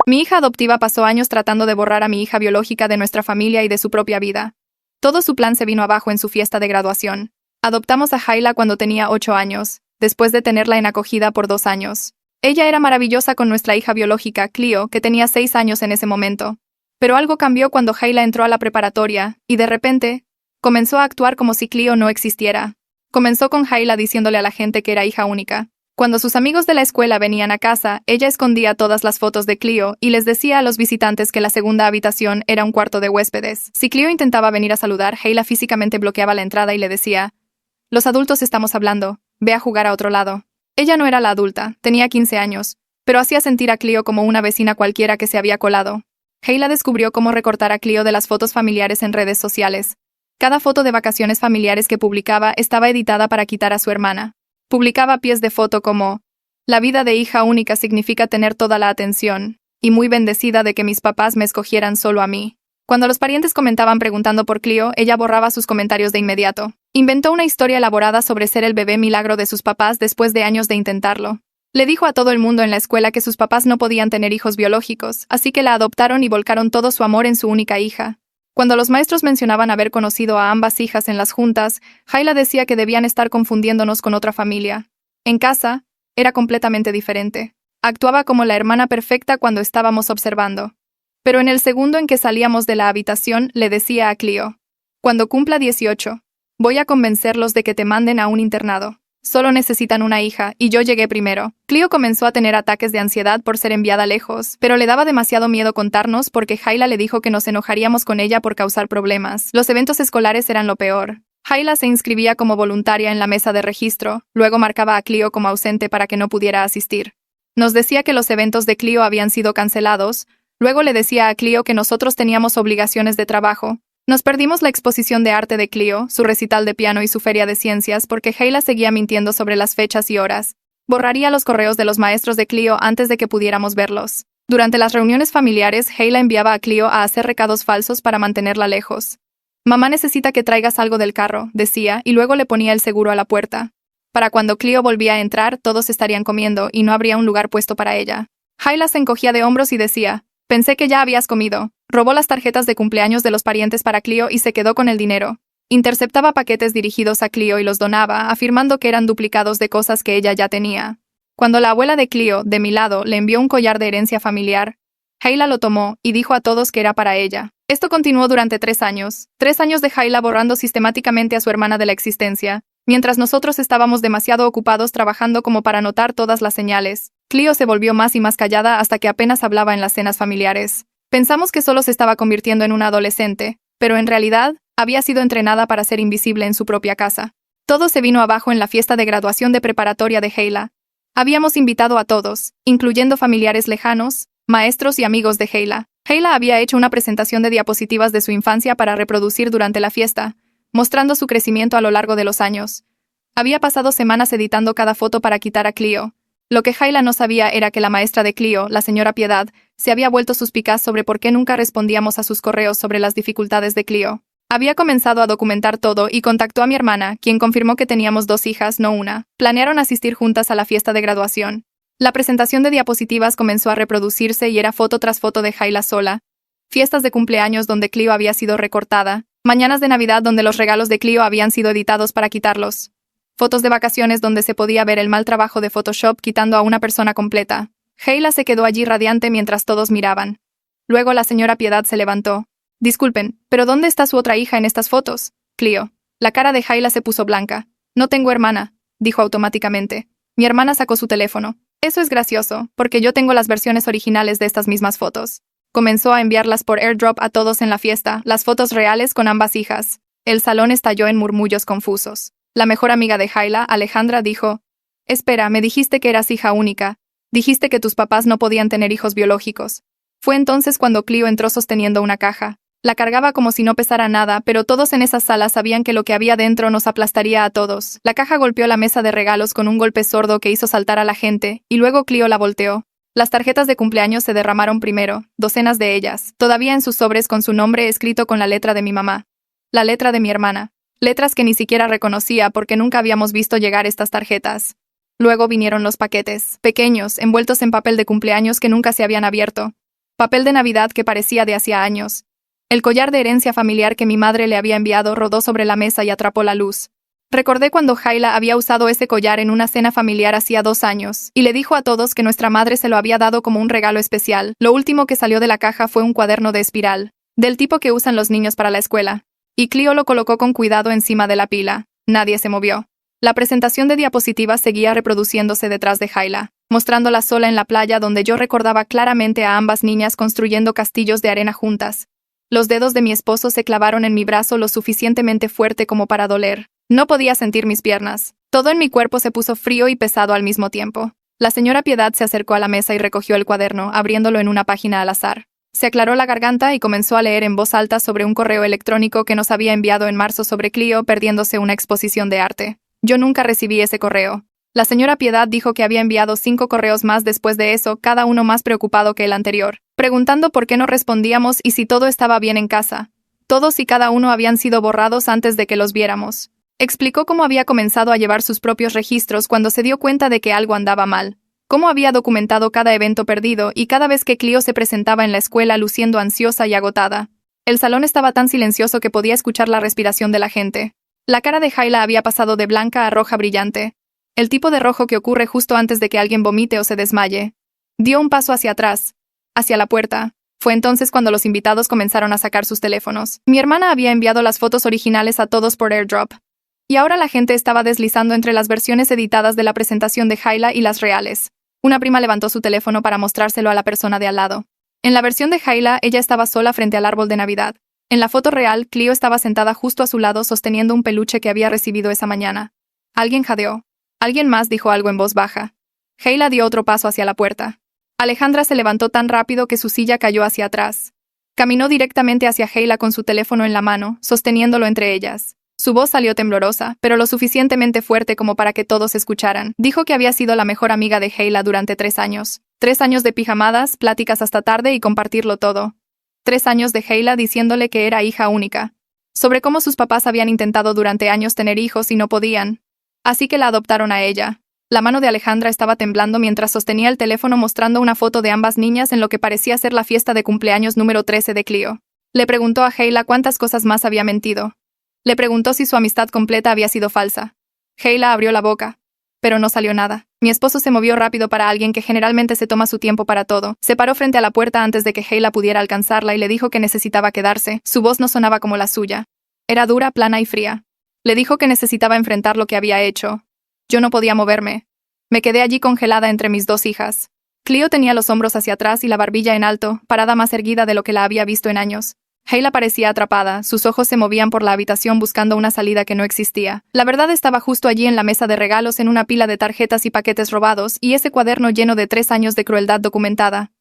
Mi hija adoptiva pasó años tratando de borrar a mi hija biológica de nuestra familia y de su propia vida. Todo su plan se vino abajo en su fiesta de graduación. Adoptamos a Hayla cuando tenía 8 años, después de tenerla en acogida por 2 años. Ella era maravillosa con nuestra hija biológica, Cleo, que tenía 6 años en ese momento. Pero algo cambió cuando Hayla entró a la preparatoria, y de repente, comenzó a actuar como si Cleo no existiera. Comenzó con Hayla diciéndole a la gente que era hija única. Cuando sus amigos de la escuela venían a casa, ella escondía todas las fotos de Cleo y les decía a los visitantes que la segunda habitación era un cuarto de huéspedes. Si Cleo intentaba venir a saludar, Hayla físicamente bloqueaba la entrada y le decía: «Los adultos estamos hablando, ve a jugar a otro lado». Ella no era la adulta, tenía 15 años, pero hacía sentir a Cleo como una vecina cualquiera que se había colado. Hayla descubrió cómo recortar a Cleo de las fotos familiares en redes sociales. Cada foto de vacaciones familiares que publicaba estaba editada para quitar a su hermana. Publicaba pies de foto como: «La vida de hija única significa tener toda la atención, y muy bendecida de que mis papás me escogieran solo a mí». Cuando los parientes comentaban preguntando por Cleo, ella borraba sus comentarios de inmediato. Inventó una historia elaborada sobre ser el bebé milagro de sus papás después de años de intentarlo. Le dijo a todo el mundo en la escuela que sus papás no podían tener hijos biológicos, así que la adoptaron y volcaron todo su amor en su única hija. Cuando los maestros mencionaban haber conocido a ambas hijas en las juntas, Hayla decía que debían estar confundiéndonos con otra familia. En casa, era completamente diferente. Actuaba como la hermana perfecta cuando estábamos observando. Pero en el segundo en que salíamos de la habitación, le decía a Cleo: «Cuando cumpla 18, voy a convencerlos de que te manden a un internado. Solo necesitan una hija, y yo llegué primero». Cleo comenzó a tener ataques de ansiedad por ser enviada lejos, pero le daba demasiado miedo contarnos porque Hayla le dijo que nos enojaríamos con ella por causar problemas. Los eventos escolares eran lo peor. Hayla se inscribía como voluntaria en la mesa de registro, luego marcaba a Cleo como ausente para que no pudiera asistir. Nos decía que los eventos de Cleo habían sido cancelados, luego le decía a Cleo que nosotros teníamos obligaciones de trabajo. Nos perdimos la exposición de arte de Cleo, su recital de piano y su feria de ciencias porque Hayla seguía mintiendo sobre las fechas y horas. Borraría los correos de los maestros de Cleo antes de que pudiéramos verlos. Durante las reuniones familiares, Hayla enviaba a Cleo a hacer recados falsos para mantenerla lejos. «Mamá necesita que traigas algo del carro», decía, y luego le ponía el seguro a la puerta. Para cuando Cleo volvía a entrar, todos estarían comiendo y no habría un lugar puesto para ella. Hayla se encogía de hombros y decía: «Pensé que ya habías comido». Robó las tarjetas de cumpleaños de los parientes para Cleo y se quedó con el dinero. Interceptaba paquetes dirigidos a Cleo y los donaba, afirmando que eran duplicados de cosas que ella ya tenía. Cuando la abuela de Cleo, de mi lado, le envió un collar de herencia familiar, Hayla lo tomó y dijo a todos que era para ella. Esto continuó durante 3 años. 3 años de Hayla borrando sistemáticamente a su hermana de la existencia, mientras nosotros estábamos demasiado ocupados trabajando como para notar todas las señales. Cleo se volvió más y más callada hasta que apenas hablaba en las cenas familiares. Pensamos que solo se estaba convirtiendo en una adolescente, pero en realidad, había sido entrenada para ser invisible en su propia casa. Todo se vino abajo en la fiesta de graduación de preparatoria de Hayla. Habíamos invitado a todos, incluyendo familiares lejanos, maestros y amigos de Hayla. Hayla había hecho una presentación de diapositivas de su infancia para reproducir durante la fiesta, mostrando su crecimiento a lo largo de los años. Había pasado semanas editando cada foto para quitar a Cleo. Lo que Hayla no sabía era que la maestra de Cleo, la señora Piedad, se había vuelto suspicaz sobre por qué nunca respondíamos a sus correos sobre las dificultades de Cleo. Había comenzado a documentar todo y contactó a mi hermana, quien confirmó que teníamos 2 hijas, no una. Planearon asistir juntas a la fiesta de graduación. La presentación de diapositivas comenzó a reproducirse y era foto tras foto de Hayla sola. Fiestas de cumpleaños donde Cleo había sido recortada. Mañanas de Navidad donde los regalos de Cleo habían sido editados para quitarlos. Fotos de vacaciones donde se podía ver el mal trabajo de Photoshop quitando a una persona completa. Hayla se quedó allí radiante mientras todos miraban. Luego la señora Piedad se levantó. «Disculpen, pero ¿dónde está su otra hija en estas fotos?» «Cleo». La cara de Hayla se puso blanca. «No tengo hermana», dijo automáticamente. Mi hermana sacó su teléfono. «Eso es gracioso, porque yo tengo las versiones originales de estas mismas fotos». Comenzó a enviarlas por airdrop a todos en la fiesta, las fotos reales con ambas hijas. El salón estalló en murmullos confusos. La mejor amiga de Hayla, Alejandra, dijo: «Espera, me dijiste que eras hija única. Dijiste que tus papás no podían tener hijos biológicos». Fue entonces cuando Cleo entró sosteniendo una caja. La cargaba como si no pesara nada, pero todos en esa sala sabían que lo que había dentro nos aplastaría a todos. La caja golpeó la mesa de regalos con un golpe sordo que hizo saltar a la gente, y luego Cleo la volteó. Las tarjetas de cumpleaños se derramaron primero, docenas de ellas, todavía en sus sobres con su nombre escrito con la letra de mi mamá. La letra de mi hermana. Letras que ni siquiera reconocía porque nunca habíamos visto llegar estas tarjetas. Luego vinieron los paquetes, pequeños, envueltos en papel de cumpleaños que nunca se habían abierto. papel de Navidad que parecía de hacía años. El collar de herencia familiar que mi madre le había enviado rodó sobre la mesa y atrapó la luz. Recordé cuando Hayla había usado ese collar en una cena familiar hacía 2 años, y le dijo a todos que nuestra madre se lo había dado como un regalo especial. Lo último que salió de la caja fue un cuaderno de espiral, del tipo que usan los niños para la escuela. Y Cleo lo colocó con cuidado encima de la pila. Nadie se movió. La presentación de diapositivas seguía reproduciéndose detrás de Hayla, mostrándola sola en la playa donde yo recordaba claramente a ambas niñas construyendo castillos de arena juntas. Los dedos de mi esposo se clavaron en mi brazo lo suficientemente fuerte como para doler. No podía sentir mis piernas. Todo en mi cuerpo se puso frío y pesado al mismo tiempo. La señora Piedad se acercó a la mesa y recogió el cuaderno, abriéndolo en una página al azar. Se aclaró la garganta y comenzó a leer en voz alta sobre un correo electrónico que nos había enviado en marzo sobre Cleo perdiéndose una exposición de arte. Yo nunca recibí ese correo. La señora Piedad dijo que había enviado 5 correos más después de eso, cada uno más preocupado que el anterior, preguntando por qué no respondíamos y si todo estaba bien en casa. Todos y cada uno habían sido borrados antes de que los viéramos. Explicó cómo había comenzado a llevar sus propios registros cuando se dio cuenta de que algo andaba mal, cómo había documentado cada evento perdido y cada vez que Cleo se presentaba en la escuela luciendo ansiosa y agotada. El salón estaba tan silencioso que podía escuchar la respiración de la gente. La cara de Hayla había pasado de blanca a roja brillante, el tipo de rojo que ocurre justo antes de que alguien vomite o se desmaye. Dio un paso hacia atrás, hacia la puerta. Fue entonces cuando los invitados comenzaron a sacar sus teléfonos. Mi hermana había enviado las fotos originales a todos por AirDrop. Y ahora la gente estaba deslizando entre las versiones editadas de la presentación de Hayla y las reales. Una prima levantó su teléfono para mostrárselo a la persona de al lado. En la versión de Hayla, ella estaba sola frente al árbol de Navidad. En la foto real, Cleo estaba sentada justo a su lado sosteniendo un peluche que había recibido esa mañana. Alguien jadeó. Alguien más dijo algo en voz baja. Hayla dio otro paso hacia la puerta. Alejandra se levantó tan rápido que su silla cayó hacia atrás. Caminó directamente hacia Hayla con su teléfono en la mano, sosteniéndolo entre ellas. Su voz salió temblorosa, pero lo suficientemente fuerte como para que todos escucharan. Dijo que había sido la mejor amiga de Hayla durante 3 años. 3 años de pijamadas, pláticas hasta tarde y compartirlo todo. 3 años de Hayla diciéndole que era hija única. Sobre cómo sus papás habían intentado durante años tener hijos y no podían. Así que la adoptaron a ella. La mano de Alejandra estaba temblando mientras sostenía el teléfono mostrando una foto de ambas niñas en lo que parecía ser la fiesta de cumpleaños número 13 de Cleo. Le preguntó a Hayla cuántas cosas más había mentido. Le preguntó si su amistad completa había sido falsa. Hayla abrió la boca, pero no salió nada. Mi esposo se movió rápido para alguien que generalmente se toma su tiempo para todo. Se paró frente a la puerta antes de que Hayla pudiera alcanzarla y le dijo que necesitaba quedarse. Su voz no sonaba como la suya. Era dura, plana y fría. Le dijo que necesitaba enfrentar lo que había hecho. Yo no podía moverme. Me quedé allí congelada entre mis 2 hijas. Cleo tenía los hombros hacia atrás y la barbilla en alto, parada más erguida de lo que la había visto en años. Hayla parecía atrapada, sus ojos se movían por la habitación buscando una salida que no existía. La verdad estaba justo allí en la mesa de regalos en una pila de tarjetas y paquetes robados, y ese cuaderno lleno de 3 años de crueldad documentada.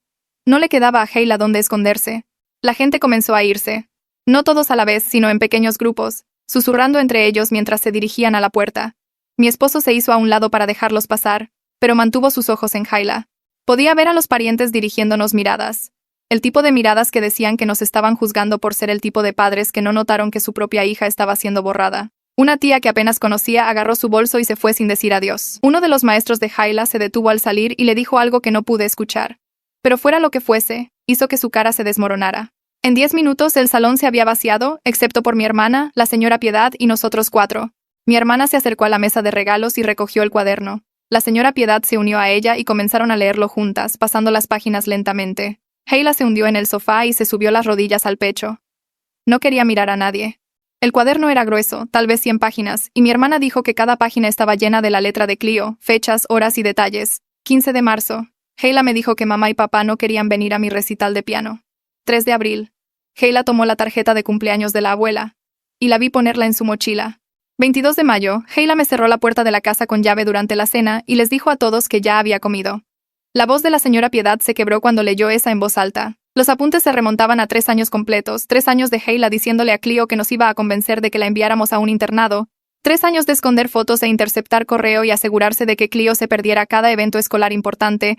No le quedaba a Hayla dónde esconderse. La gente comenzó a irse. No todos a la vez, sino en pequeños grupos, susurrando entre ellos mientras se dirigían a la puerta. Mi esposo se hizo a un lado para dejarlos pasar, pero mantuvo sus ojos en Hayla. Podía ver a los parientes dirigiéndonos miradas. El tipo de miradas que decían que nos estaban juzgando por ser el tipo de padres que no notaron que su propia hija estaba siendo borrada. Una tía que apenas conocía agarró su bolso y se fue sin decir adiós. Uno de los maestros de Hayla se detuvo al salir y le dijo algo que no pude escuchar. Pero fuera lo que fuese, hizo que su cara se desmoronara. En 10 minutos el salón se había vaciado, excepto por mi hermana, la señora Piedad y nosotros 4. Mi hermana se acercó a la mesa de regalos y recogió el cuaderno. La señora Piedad se unió a ella y comenzaron a leerlo juntas, pasando las páginas lentamente. Hayla se hundió en el sofá y se subió las rodillas al pecho. No quería mirar a nadie. El cuaderno era grueso, tal vez 100 páginas, y mi hermana dijo que cada página estaba llena de la letra de Cleo, fechas, horas y detalles. 15 de marzo. Hayla me dijo que mamá y papá no querían venir a mi recital de piano. 3 de abril. Hayla tomó la tarjeta de cumpleaños de la abuela, y la vi ponerla en su mochila. 22 de mayo. Hayla me cerró la puerta de la casa con llave durante la cena y les dijo a todos que ya había comido. La voz de la señora Piedad se quebró cuando leyó esa en voz alta. Los apuntes se remontaban a 3 años completos, 3 años de Hayla diciéndole a Cleo que nos iba a convencer de que la enviáramos a un internado, 3 años de esconder fotos e interceptar correo y asegurarse de que Cleo se perdiera cada evento escolar importante,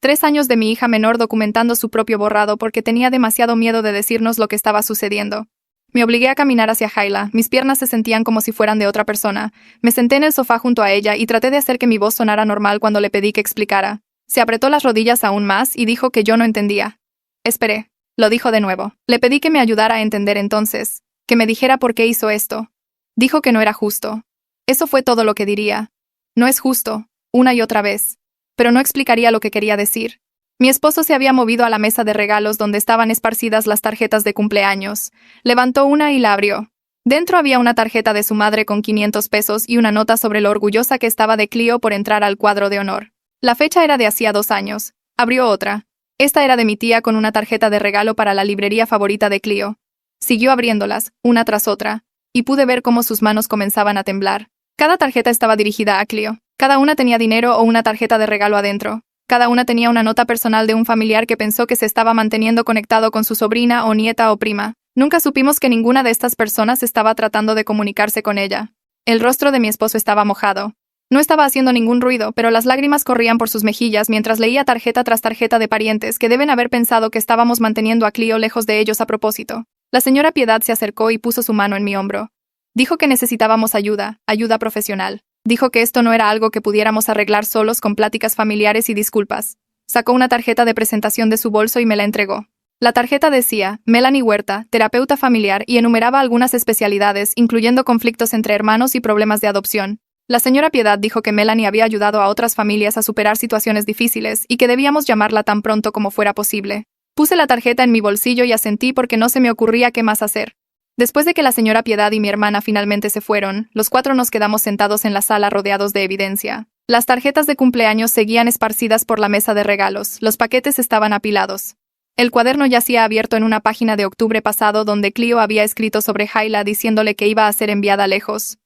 3 años de mi hija menor documentando su propio borrado porque tenía demasiado miedo de decirnos lo que estaba sucediendo. Me obligué a caminar hacia Hayla, mis piernas se sentían como si fueran de otra persona. Me senté en el sofá junto a ella y traté de hacer que mi voz sonara normal cuando le pedí que explicara. Se apretó las rodillas aún más y dijo que yo no entendía. Esperé. Lo dijo de nuevo. Le pedí que me ayudara a entender entonces, que me dijera por qué hizo esto. Dijo que no era justo. Eso fue todo lo que diría. No es justo, una y otra vez. Pero no explicaría lo que quería decir. Mi esposo se había movido a la mesa de regalos donde estaban esparcidas las tarjetas de cumpleaños. Levantó una y la abrió. Dentro había una tarjeta de su madre con 500 pesos y una nota sobre lo orgullosa que estaba de Cleo por entrar al cuadro de honor. La fecha era de hacía 2 años. Abrió otra. Esta era de mi tía con una tarjeta de regalo para la librería favorita de Cleo. Siguió abriéndolas, una tras otra, y pude ver cómo sus manos comenzaban a temblar. Cada tarjeta estaba dirigida a Cleo. Cada una tenía dinero o una tarjeta de regalo adentro. Cada una tenía una nota personal de un familiar que pensó que se estaba manteniendo conectado con su sobrina o nieta o prima. Nunca supimos que ninguna de estas personas estaba tratando de comunicarse con ella. El rostro de mi esposo estaba mojado. No estaba haciendo ningún ruido, pero las lágrimas corrían por sus mejillas mientras leía tarjeta tras tarjeta de parientes que deben haber pensado que estábamos manteniendo a Cleo lejos de ellos a propósito. La señora Piedad se acercó y puso su mano en mi hombro. Dijo que necesitábamos ayuda profesional. Dijo que esto no era algo que pudiéramos arreglar solos con pláticas familiares y disculpas. Sacó una tarjeta de presentación de su bolso y me la entregó. La tarjeta decía, Melanie Huerta, terapeuta familiar, y enumeraba algunas especialidades, incluyendo conflictos entre hermanos y problemas de adopción. La señora Piedad dijo que Melanie había ayudado a otras familias a superar situaciones difíciles y que debíamos llamarla tan pronto como fuera posible. Puse la tarjeta en mi bolsillo y asentí porque no se me ocurría qué más hacer. Después de que la señora Piedad y mi hermana finalmente se fueron, los 4 nos quedamos sentados en la sala rodeados de evidencia. Las tarjetas de cumpleaños seguían esparcidas por la mesa de regalos, los paquetes estaban apilados. El cuaderno yacía abierto en una página de octubre pasado donde Cleo había escrito sobre Hayla diciéndole que iba a ser enviada lejos.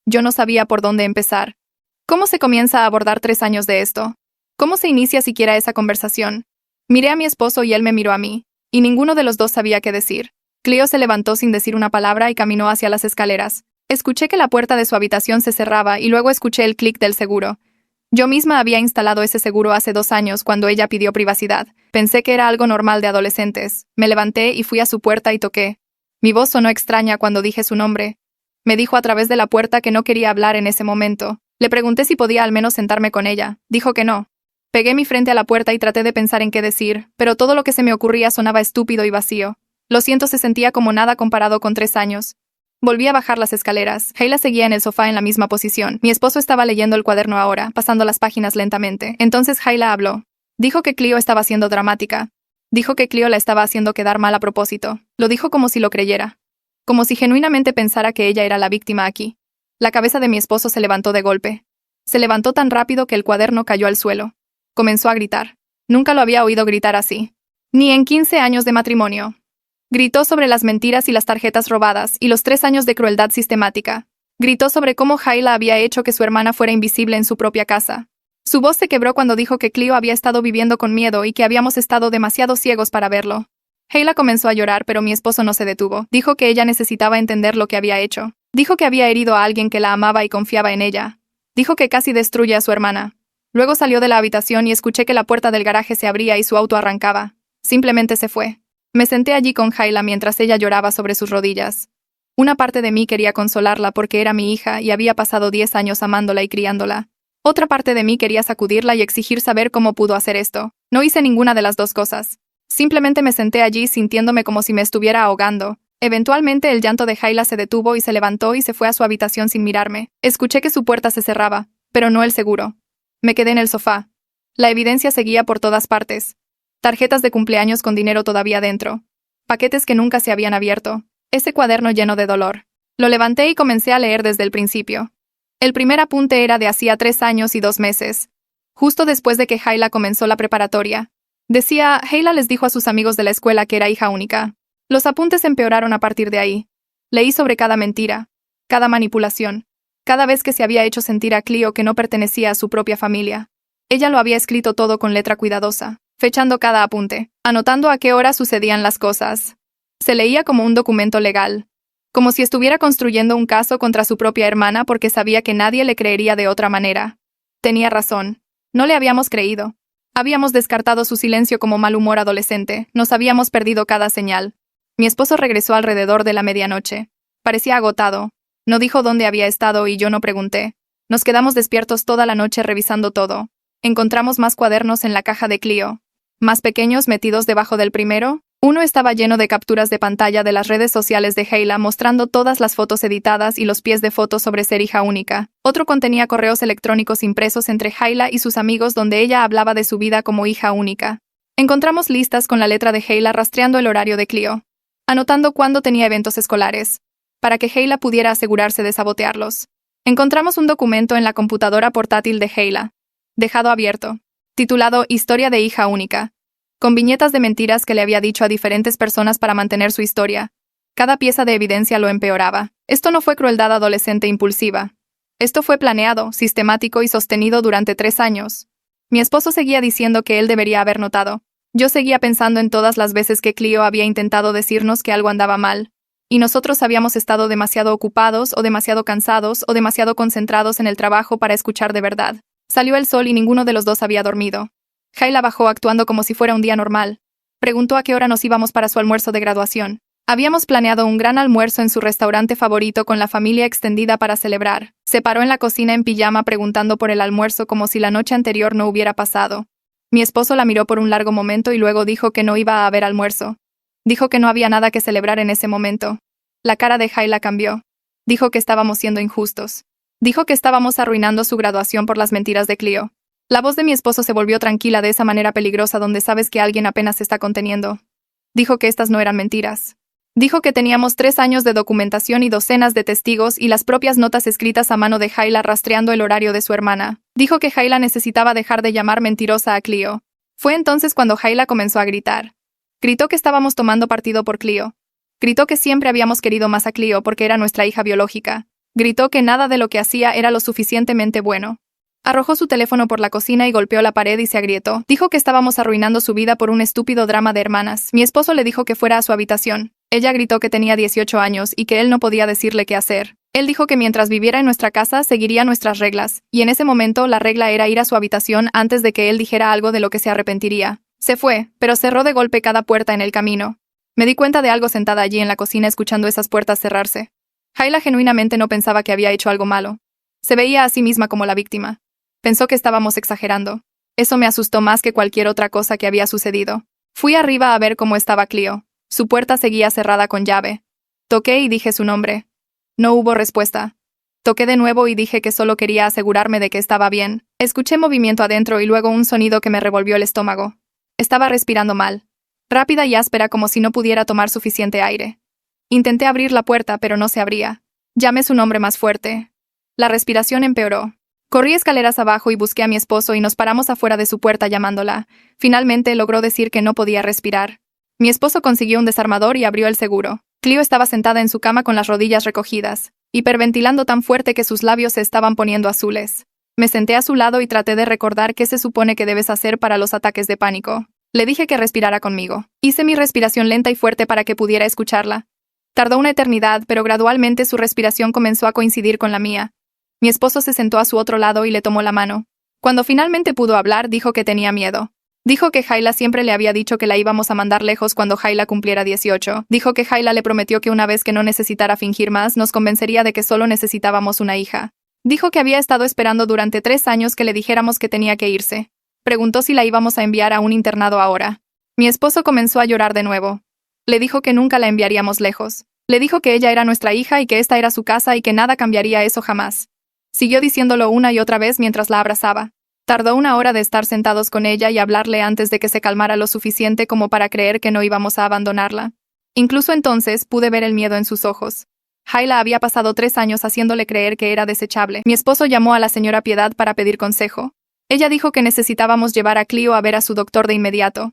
Yo no sabía por dónde empezar. ¿Cómo se comienza a abordar 3 años de esto? ¿Cómo se inicia siquiera esa conversación? Miré a mi esposo y él me miró a mí, y ninguno de los dos sabía qué decir. Cleo se levantó sin decir una palabra y caminó hacia las escaleras. Escuché que la puerta de su habitación se cerraba y luego escuché el clic del seguro. Yo misma había instalado ese seguro hace 2 años cuando ella pidió privacidad. Pensé que era algo normal de adolescentes. Me levanté y fui a su puerta y toqué. Mi voz sonó extraña cuando dije su nombre. Me dijo a través de la puerta que no quería hablar en ese momento. Le pregunté si podía al menos sentarme con ella. Dijo que no. Pegué mi frente a la puerta y traté de pensar en qué decir, pero todo lo que se me ocurría sonaba estúpido y vacío. Lo siento, se sentía como nada comparado con 3 años. Volví a bajar las escaleras. Hayla seguía en el sofá en la misma posición. Mi esposo estaba leyendo el cuaderno ahora, pasando las páginas lentamente. Entonces Hayla habló. Dijo que Cleo estaba siendo dramática. Dijo que Cleo la estaba haciendo quedar mal a propósito. Lo dijo como si lo creyera. Como si genuinamente pensara que ella era la víctima aquí. La cabeza de mi esposo se levantó de golpe. Se levantó tan rápido que el cuaderno cayó al suelo. Comenzó a gritar. Nunca lo había oído gritar así. Ni en 15 años de matrimonio. Gritó sobre las mentiras y las tarjetas robadas y los 3 años de crueldad sistemática. Gritó sobre cómo Hayla había hecho que su hermana fuera invisible en su propia casa. Su voz se quebró cuando dijo que Cleo había estado viviendo con miedo y que habíamos estado demasiado ciegos para verlo. Hayla comenzó a llorar, pero mi esposo no se detuvo. Dijo que ella necesitaba entender lo que había hecho. Dijo que había herido a alguien que la amaba y confiaba en ella. Dijo que casi destruye a su hermana. Luego salió de la habitación y escuché que la puerta del garaje se abría y su auto arrancaba. Simplemente se fue. Me senté allí con Hayla mientras ella lloraba sobre sus rodillas. Una parte de mí quería consolarla porque era mi hija y había pasado 10 años amándola y criándola. Otra parte de mí quería sacudirla y exigir saber cómo pudo hacer esto. No hice ninguna de las dos cosas. Simplemente me senté allí sintiéndome como si me estuviera ahogando. Eventualmente el llanto de Hayla se detuvo y se levantó y se fue a su habitación sin mirarme. Escuché que su puerta se cerraba, pero no el seguro. Me quedé en el sofá. La evidencia seguía por todas partes. Tarjetas de cumpleaños con dinero todavía dentro. Paquetes que nunca se habían abierto. Ese cuaderno lleno de dolor. Lo levanté y comencé a leer desde el principio. El primer apunte era de hacía 3 años y 2 meses. Justo después de que Hayla comenzó la preparatoria. Decía, Hayla les dijo a sus amigos de la escuela que era hija única. Los apuntes empeoraron a partir de ahí. Leí sobre cada mentira, cada manipulación, cada vez que se había hecho sentir a Cleo que no pertenecía a su propia familia. Ella lo había escrito todo con letra cuidadosa, fechando cada apunte, anotando a qué hora sucedían las cosas. Se leía como un documento legal, como si estuviera construyendo un caso contra su propia hermana porque sabía que nadie le creería de otra manera. Tenía razón. No le habíamos creído. Habíamos descartado su silencio como mal humor adolescente, nos habíamos perdido cada señal. Mi esposo regresó alrededor de la medianoche. Parecía agotado. No dijo dónde había estado y yo no pregunté. Nos quedamos despiertos toda la noche revisando todo. Encontramos más cuadernos en la caja de Cleo. más pequeños metidos debajo del primero. Uno estaba lleno de capturas de pantalla de las redes sociales de Hayla mostrando todas las fotos editadas y los pies de fotos sobre ser hija única. Otro contenía correos electrónicos impresos entre Hayla y sus amigos donde ella hablaba de su vida como hija única. Encontramos listas con la letra de Hayla rastreando el horario de Cleo, anotando cuándo tenía eventos escolares, para que Hayla pudiera asegurarse de sabotearlos. Encontramos un documento en la computadora portátil de Hayla, dejado abierto, titulado Historia de hija única, con viñetas de mentiras que le había dicho a diferentes personas para mantener su historia. Cada pieza de evidencia lo empeoraba. Esto no fue crueldad adolescente impulsiva. Esto fue planeado, sistemático y sostenido durante 3 años. Mi esposo seguía diciendo que él debería haber notado. Yo seguía pensando en todas las veces que Cleo había intentado decirnos que algo andaba mal, y nosotros habíamos estado demasiado ocupados o demasiado cansados o demasiado concentrados en el trabajo para escuchar de verdad. Salió el sol y ninguno de los dos había dormido. Hayla bajó actuando como si fuera un día normal. Preguntó a qué hora nos íbamos para su almuerzo de graduación. Habíamos planeado un gran almuerzo en su restaurante favorito con la familia extendida para celebrar. Se paró en la cocina en pijama preguntando por el almuerzo como si la noche anterior no hubiera pasado. Mi esposo la miró por un largo momento y luego dijo que no iba a haber almuerzo. Dijo que no había nada que celebrar en ese momento. La cara de Hayla cambió. Dijo que estábamos siendo injustos. Dijo que estábamos arruinando su graduación por las mentiras de Cleo. La voz de mi esposo se volvió tranquila de esa manera peligrosa donde sabes que alguien apenas se está conteniendo. Dijo que estas no eran mentiras. Dijo que teníamos 3 años de documentación y docenas de testigos y las propias notas escritas a mano de Hayla rastreando el horario de su hermana. Dijo que Hayla necesitaba dejar de llamar mentirosa a Cleo. Fue entonces cuando Hayla comenzó a gritar. Gritó que estábamos tomando partido por Cleo. Gritó que siempre habíamos querido más a Cleo porque era nuestra hija biológica. Gritó que nada de lo que hacía era lo suficientemente bueno. Arrojó su teléfono por la cocina y golpeó la pared y se agrietó. Dijo que estábamos arruinando su vida por un estúpido drama de hermanas. Mi esposo le dijo que fuera a su habitación. Ella gritó que tenía 18 años y que él no podía decirle qué hacer. Él dijo que mientras viviera en nuestra casa seguiría nuestras reglas, y en ese momento la regla era ir a su habitación antes de que él dijera algo de lo que se arrepentiría. Se fue, pero cerró de golpe cada puerta en el camino. Me di cuenta de algo sentada allí en la cocina escuchando esas puertas cerrarse. Hayla genuinamente no pensaba que había hecho algo malo. Se veía a sí misma como la víctima. Pensó que estábamos exagerando. Eso me asustó más que cualquier otra cosa que había sucedido. Fui arriba a ver cómo estaba Cleo. Su puerta seguía cerrada con llave. Toqué y dije su nombre. No hubo respuesta. Toqué de nuevo y dije que solo quería asegurarme de que estaba bien. Escuché movimiento adentro y luego un sonido que me revolvió el estómago. Estaba respirando mal. Rápida y áspera como si no pudiera tomar suficiente aire. Intenté abrir la puerta, pero no se abría. Llamé su nombre más fuerte. La respiración empeoró. Corrí escaleras abajo y busqué a mi esposo y nos paramos afuera de su puerta llamándola. Finalmente logró decir que no podía respirar. Mi esposo consiguió un desarmador y abrió el seguro. Cleo estaba sentada en su cama con las rodillas recogidas, hiperventilando tan fuerte que sus labios se estaban poniendo azules. Me senté a su lado y traté de recordar qué se supone que debes hacer para los ataques de pánico. Le dije que respirara conmigo. Hice mi respiración lenta y fuerte para que pudiera escucharla. Tardó una eternidad, pero gradualmente su respiración comenzó a coincidir con la mía. Mi esposo se sentó a su otro lado y le tomó la mano. Cuando finalmente pudo hablar, dijo que tenía miedo. Dijo que Hayla siempre le había dicho que la íbamos a mandar lejos cuando Hayla cumpliera 18. Dijo que Hayla le prometió que una vez que no necesitara fingir más, nos convencería de que solo necesitábamos una hija. Dijo que había estado esperando durante 3 años que le dijéramos que tenía que irse. Preguntó si la íbamos a enviar a un internado ahora. Mi esposo comenzó a llorar de nuevo. Le dijo que nunca la enviaríamos lejos. Le dijo que ella era nuestra hija y que esta era su casa y que nada cambiaría eso jamás. Siguió diciéndolo una y otra vez mientras la abrazaba. Tardó 1 hora de estar sentados con ella y hablarle antes de que se calmara lo suficiente como para creer que no íbamos a abandonarla. Incluso entonces pude ver el miedo en sus ojos. Hayla había pasado 3 años haciéndole creer que era desechable. Mi esposo llamó a la señora Piedad para pedir consejo. Ella dijo que necesitábamos llevar a Cleo a ver a su doctor de inmediato.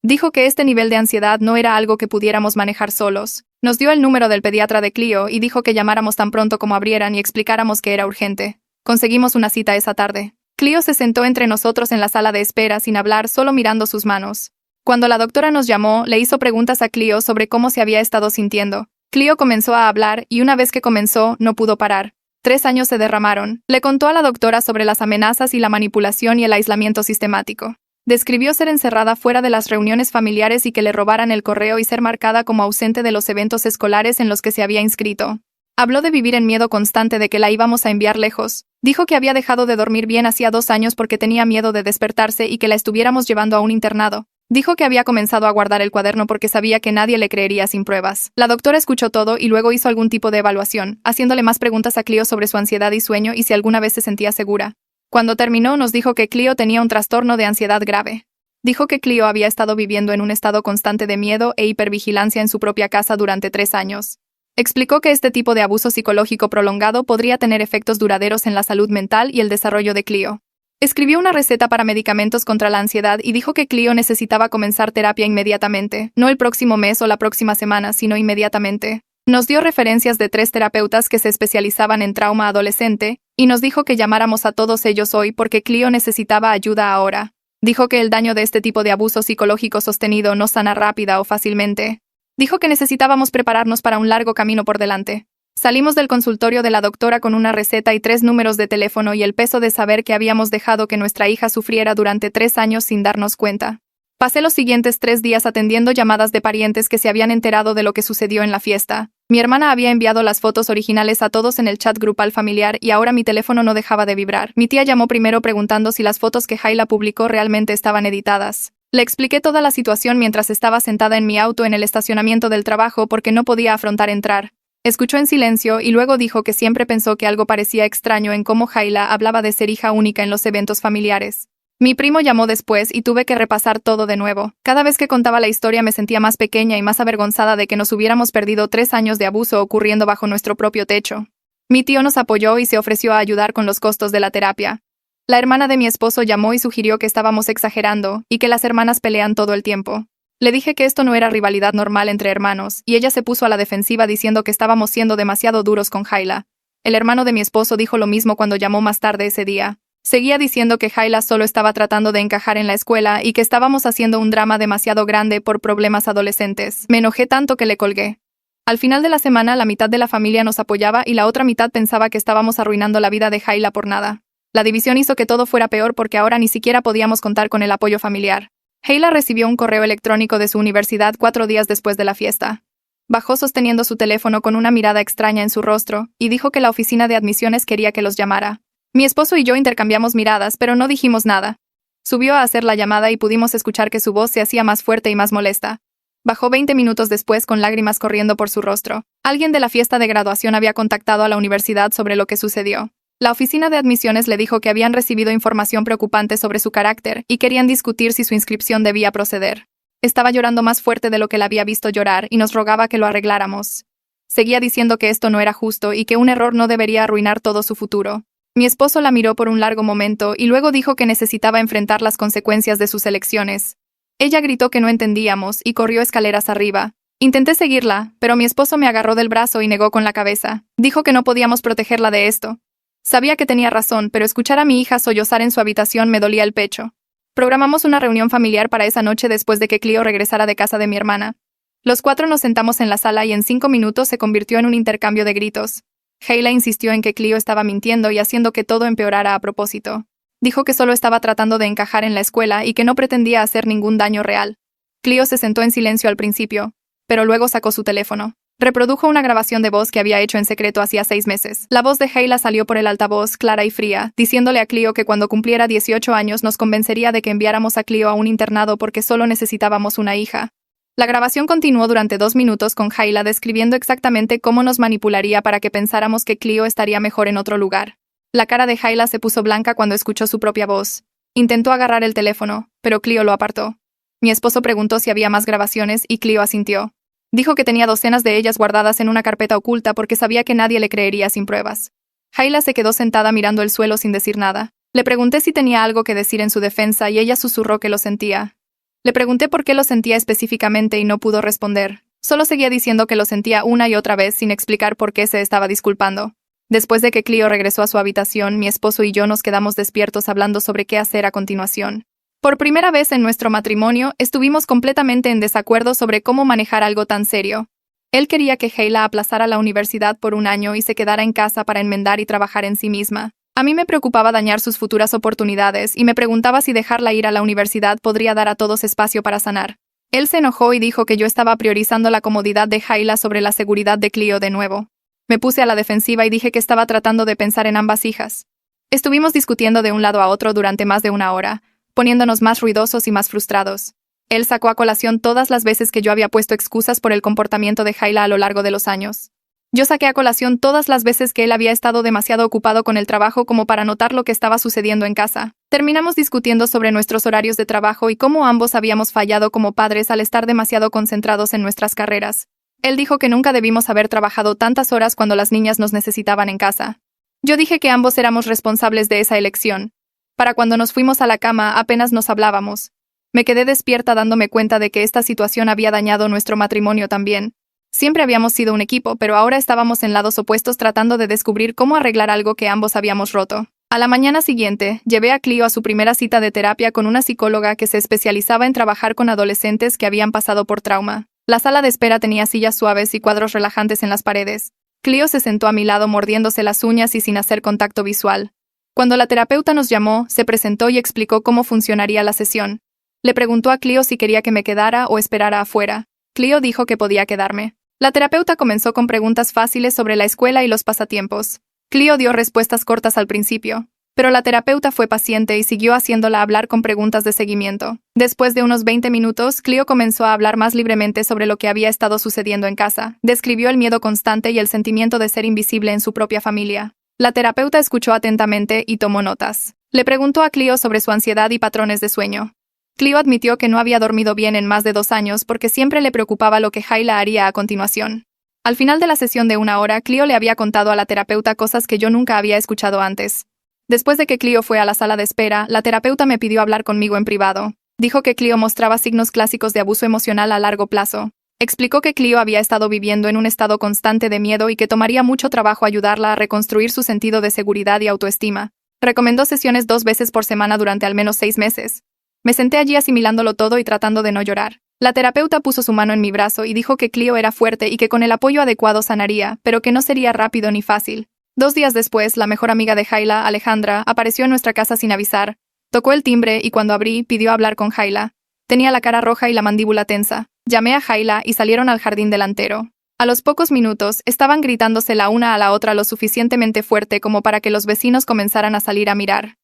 Dijo que este nivel de ansiedad no era algo que pudiéramos manejar solos. Nos dio el número del pediatra de Cleo y dijo que llamáramos tan pronto como abrieran y explicáramos que era urgente. Conseguimos una cita esa tarde. Cleo se sentó entre nosotros en la sala de espera sin hablar, solo mirando sus manos. Cuando la doctora nos llamó, le hizo preguntas a Cleo sobre cómo se había estado sintiendo. Cleo comenzó a hablar y una vez que comenzó, no pudo parar. 3 años se derramaron. Le contó a la doctora sobre las amenazas y la manipulación y el aislamiento sistemático. Describió ser encerrada fuera de las reuniones familiares y que le robaran el correo y ser marcada como ausente de los eventos escolares en los que se había inscrito. Habló de vivir en miedo constante de que la íbamos a enviar lejos. Dijo que había dejado de dormir bien hacía 2 años porque tenía miedo de despertarse y que la estuviéramos llevando a un internado. Dijo que había comenzado a guardar el cuaderno porque sabía que nadie le creería sin pruebas. La doctora escuchó todo y luego hizo algún tipo de evaluación, haciéndole más preguntas a Cleo sobre su ansiedad y sueño y si alguna vez se sentía segura. Cuando terminó, nos dijo que Cleo tenía un trastorno de ansiedad grave. Dijo que Cleo había estado viviendo en un estado constante de miedo e hipervigilancia en su propia casa durante 3 años. Explicó que este tipo de abuso psicológico prolongado podría tener efectos duraderos en la salud mental y el desarrollo de Cleo. Escribió una receta para medicamentos contra la ansiedad y dijo que Cleo necesitaba comenzar terapia inmediatamente, no el próximo mes o la próxima semana, sino inmediatamente. Nos dio referencias de 3 terapeutas que se especializaban en trauma adolescente, y nos dijo que llamáramos a todos ellos hoy porque Cleo necesitaba ayuda ahora. Dijo que el daño de este tipo de abuso psicológico sostenido no sana rápida o fácilmente. Dijo que necesitábamos prepararnos para un largo camino por delante. Salimos del consultorio de la doctora con una receta y 3 números de teléfono y el peso de saber que habíamos dejado que nuestra hija sufriera durante 3 años sin darnos cuenta. Pasé los siguientes 3 días atendiendo llamadas de parientes que se habían enterado de lo que sucedió en la fiesta. Mi hermana había enviado las fotos originales a todos en el chat grupal familiar y ahora mi teléfono no dejaba de vibrar. Mi tía llamó primero preguntando si las fotos que Hayla publicó realmente estaban editadas. Le expliqué toda la situación mientras estaba sentada en mi auto en el estacionamiento del trabajo porque no podía afrontar entrar. Escuchó en silencio y luego dijo que siempre pensó que algo parecía extraño en cómo Hayla hablaba de ser hija única en los eventos familiares. Mi primo llamó después y tuve que repasar todo de nuevo. Cada vez que contaba la historia me sentía más pequeña y más avergonzada de que nos hubiéramos perdido 3 años de abuso ocurriendo bajo nuestro propio techo. Mi tío nos apoyó y se ofreció a ayudar con los costos de la terapia. La hermana de mi esposo llamó y sugirió que estábamos exagerando y que las hermanas pelean todo el tiempo. Le dije que esto no era rivalidad normal entre hermanos, y ella se puso a la defensiva diciendo que estábamos siendo demasiado duros con Hayla. El hermano de mi esposo dijo lo mismo cuando llamó más tarde ese día. Seguía diciendo que Hayla solo estaba tratando de encajar en la escuela y que estábamos haciendo un drama demasiado grande por problemas adolescentes. Me enojé tanto que le colgué. Al final de la semana, la mitad de la familia nos apoyaba y la otra mitad pensaba que estábamos arruinando la vida de Hayla por nada. La división hizo que todo fuera peor porque ahora ni siquiera podíamos contar con el apoyo familiar. Hayla recibió un correo electrónico de su universidad 4 días después de la fiesta. Bajó sosteniendo su teléfono con una mirada extraña en su rostro y dijo que la oficina de admisiones quería que los llamara. Mi esposo y yo intercambiamos miradas, pero no dijimos nada. Subió a hacer la llamada y pudimos escuchar que su voz se hacía más fuerte y más molesta. Bajó 20 minutos después con lágrimas corriendo por su rostro. Alguien de la fiesta de graduación había contactado a la universidad sobre lo que sucedió. La oficina de admisiones le dijo que habían recibido información preocupante sobre su carácter y querían discutir si su inscripción debía proceder. Estaba llorando más fuerte de lo que la había visto llorar y nos rogaba que lo arregláramos. Seguía diciendo que esto no era justo y que un error no debería arruinar todo su futuro. Mi esposo la miró por un largo momento y luego dijo que necesitaba enfrentar las consecuencias de sus elecciones. Ella gritó que no entendíamos y corrió escaleras arriba. Intenté seguirla, pero mi esposo me agarró del brazo y negó con la cabeza. Dijo que no podíamos protegerla de esto. Sabía que tenía razón, pero escuchar a mi hija sollozar en su habitación me dolía el pecho. Programamos una reunión familiar para esa noche después de que Cleo regresara de casa de mi hermana. Los 4 nos sentamos en la sala y en 5 minutos se convirtió en un intercambio de gritos. Hayla insistió en que Cleo estaba mintiendo y haciendo que todo empeorara a propósito. Dijo que solo estaba tratando de encajar en la escuela y que no pretendía hacer ningún daño real. Cleo se sentó en silencio al principio, pero luego sacó su teléfono. Reprodujo una grabación de voz que había hecho en secreto hacía 6 meses. La voz de Hayla salió por el altavoz, clara y fría, diciéndole a Cleo que cuando cumpliera 18 años nos convencería de que enviáramos a Cleo a un internado porque solo necesitábamos una hija. La grabación continuó durante 2 minutos con Hayla describiendo exactamente cómo nos manipularía para que pensáramos que Cleo estaría mejor en otro lugar. La cara de Hayla se puso blanca cuando escuchó su propia voz. Intentó agarrar el teléfono, pero Cleo lo apartó. Mi esposo preguntó si había más grabaciones y Cleo asintió. Dijo que tenía docenas de ellas guardadas en una carpeta oculta porque sabía que nadie le creería sin pruebas. Hayla se quedó sentada mirando el suelo sin decir nada. Le pregunté si tenía algo que decir en su defensa y ella susurró que lo sentía. Le pregunté por qué lo sentía específicamente y no pudo responder. Solo seguía diciendo que lo sentía una y otra vez sin explicar por qué se estaba disculpando. Después de que Cleo regresó a su habitación, mi esposo y yo nos quedamos despiertos hablando sobre qué hacer a continuación. Por primera vez en nuestro matrimonio, estuvimos completamente en desacuerdo sobre cómo manejar algo tan serio. Él quería que Hayla aplazara la universidad por 1 año y se quedara en casa para enmendar y trabajar en sí misma. A mí me preocupaba dañar sus futuras oportunidades y me preguntaba si dejarla ir a la universidad podría dar a todos espacio para sanar. Él se enojó y dijo que yo estaba priorizando la comodidad de Hayla sobre la seguridad de Cleo de nuevo. Me puse a la defensiva y dije que estaba tratando de pensar en ambas hijas. Estuvimos discutiendo de un lado a otro durante más de una hora, poniéndonos más ruidosos y más frustrados. Él sacó a colación todas las veces que yo había puesto excusas por el comportamiento de Hayla a lo largo de los años. Yo saqué a colación todas las veces que él había estado demasiado ocupado con el trabajo como para notar lo que estaba sucediendo en casa. Terminamos discutiendo sobre nuestros horarios de trabajo y cómo ambos habíamos fallado como padres al estar demasiado concentrados en nuestras carreras. Él dijo que nunca debimos haber trabajado tantas horas cuando las niñas nos necesitaban en casa. Yo dije que ambos éramos responsables de esa elección. Para cuando nos fuimos a la cama apenas nos hablábamos. Me quedé despierta dándome cuenta de que esta situación había dañado nuestro matrimonio también. Siempre habíamos sido un equipo, pero ahora estábamos en lados opuestos tratando de descubrir cómo arreglar algo que ambos habíamos roto. A la mañana siguiente, llevé a Clio a su primera cita de terapia con una psicóloga que se especializaba en trabajar con adolescentes que habían pasado por trauma. La sala de espera tenía sillas suaves y cuadros relajantes en las paredes. Clio se sentó a mi lado mordiéndose las uñas y sin hacer contacto visual. Cuando la terapeuta nos llamó, se presentó y explicó cómo funcionaría la sesión. Le preguntó a Clio si quería que me quedara o esperara afuera. Clio dijo que podía quedarme. La terapeuta comenzó con preguntas fáciles sobre la escuela y los pasatiempos. Clio dio respuestas cortas al principio, pero la terapeuta fue paciente y siguió haciéndola hablar con preguntas de seguimiento. Después de unos 20 minutos, Clio comenzó a hablar más libremente sobre lo que había estado sucediendo en casa. Describió el miedo constante y el sentimiento de ser invisible en su propia familia. La terapeuta escuchó atentamente y tomó notas. Le preguntó a Clio sobre su ansiedad y patrones de sueño. Clio admitió que no había dormido bien en más de 2 años porque siempre le preocupaba lo que Hayla haría a continuación. Al final de la sesión de 1 hora, Clio le había contado a la terapeuta cosas que yo nunca había escuchado antes. Después de que Clio fue a la sala de espera, la terapeuta me pidió hablar conmigo en privado. Dijo que Clio mostraba signos clásicos de abuso emocional a largo plazo. Explicó que Clio había estado viviendo en un estado constante de miedo y que tomaría mucho trabajo ayudarla a reconstruir su sentido de seguridad y autoestima. Recomendó sesiones 2 veces por semana durante al menos 6 meses. Me senté allí asimilándolo todo y tratando de no llorar. La terapeuta puso su mano en mi brazo y dijo que Clio era fuerte y que con el apoyo adecuado sanaría, pero que no sería rápido ni fácil. 2 días después, la mejor amiga de Hayla, Alejandra, apareció en nuestra casa sin avisar. Tocó el timbre y cuando abrí, pidió hablar con Hayla. Tenía la cara roja y la mandíbula tensa. Llamé a Hayla y salieron al jardín delantero. A los pocos minutos, estaban gritándose la una a la otra lo suficientemente fuerte como para que los vecinos comenzaran a salir a mirar.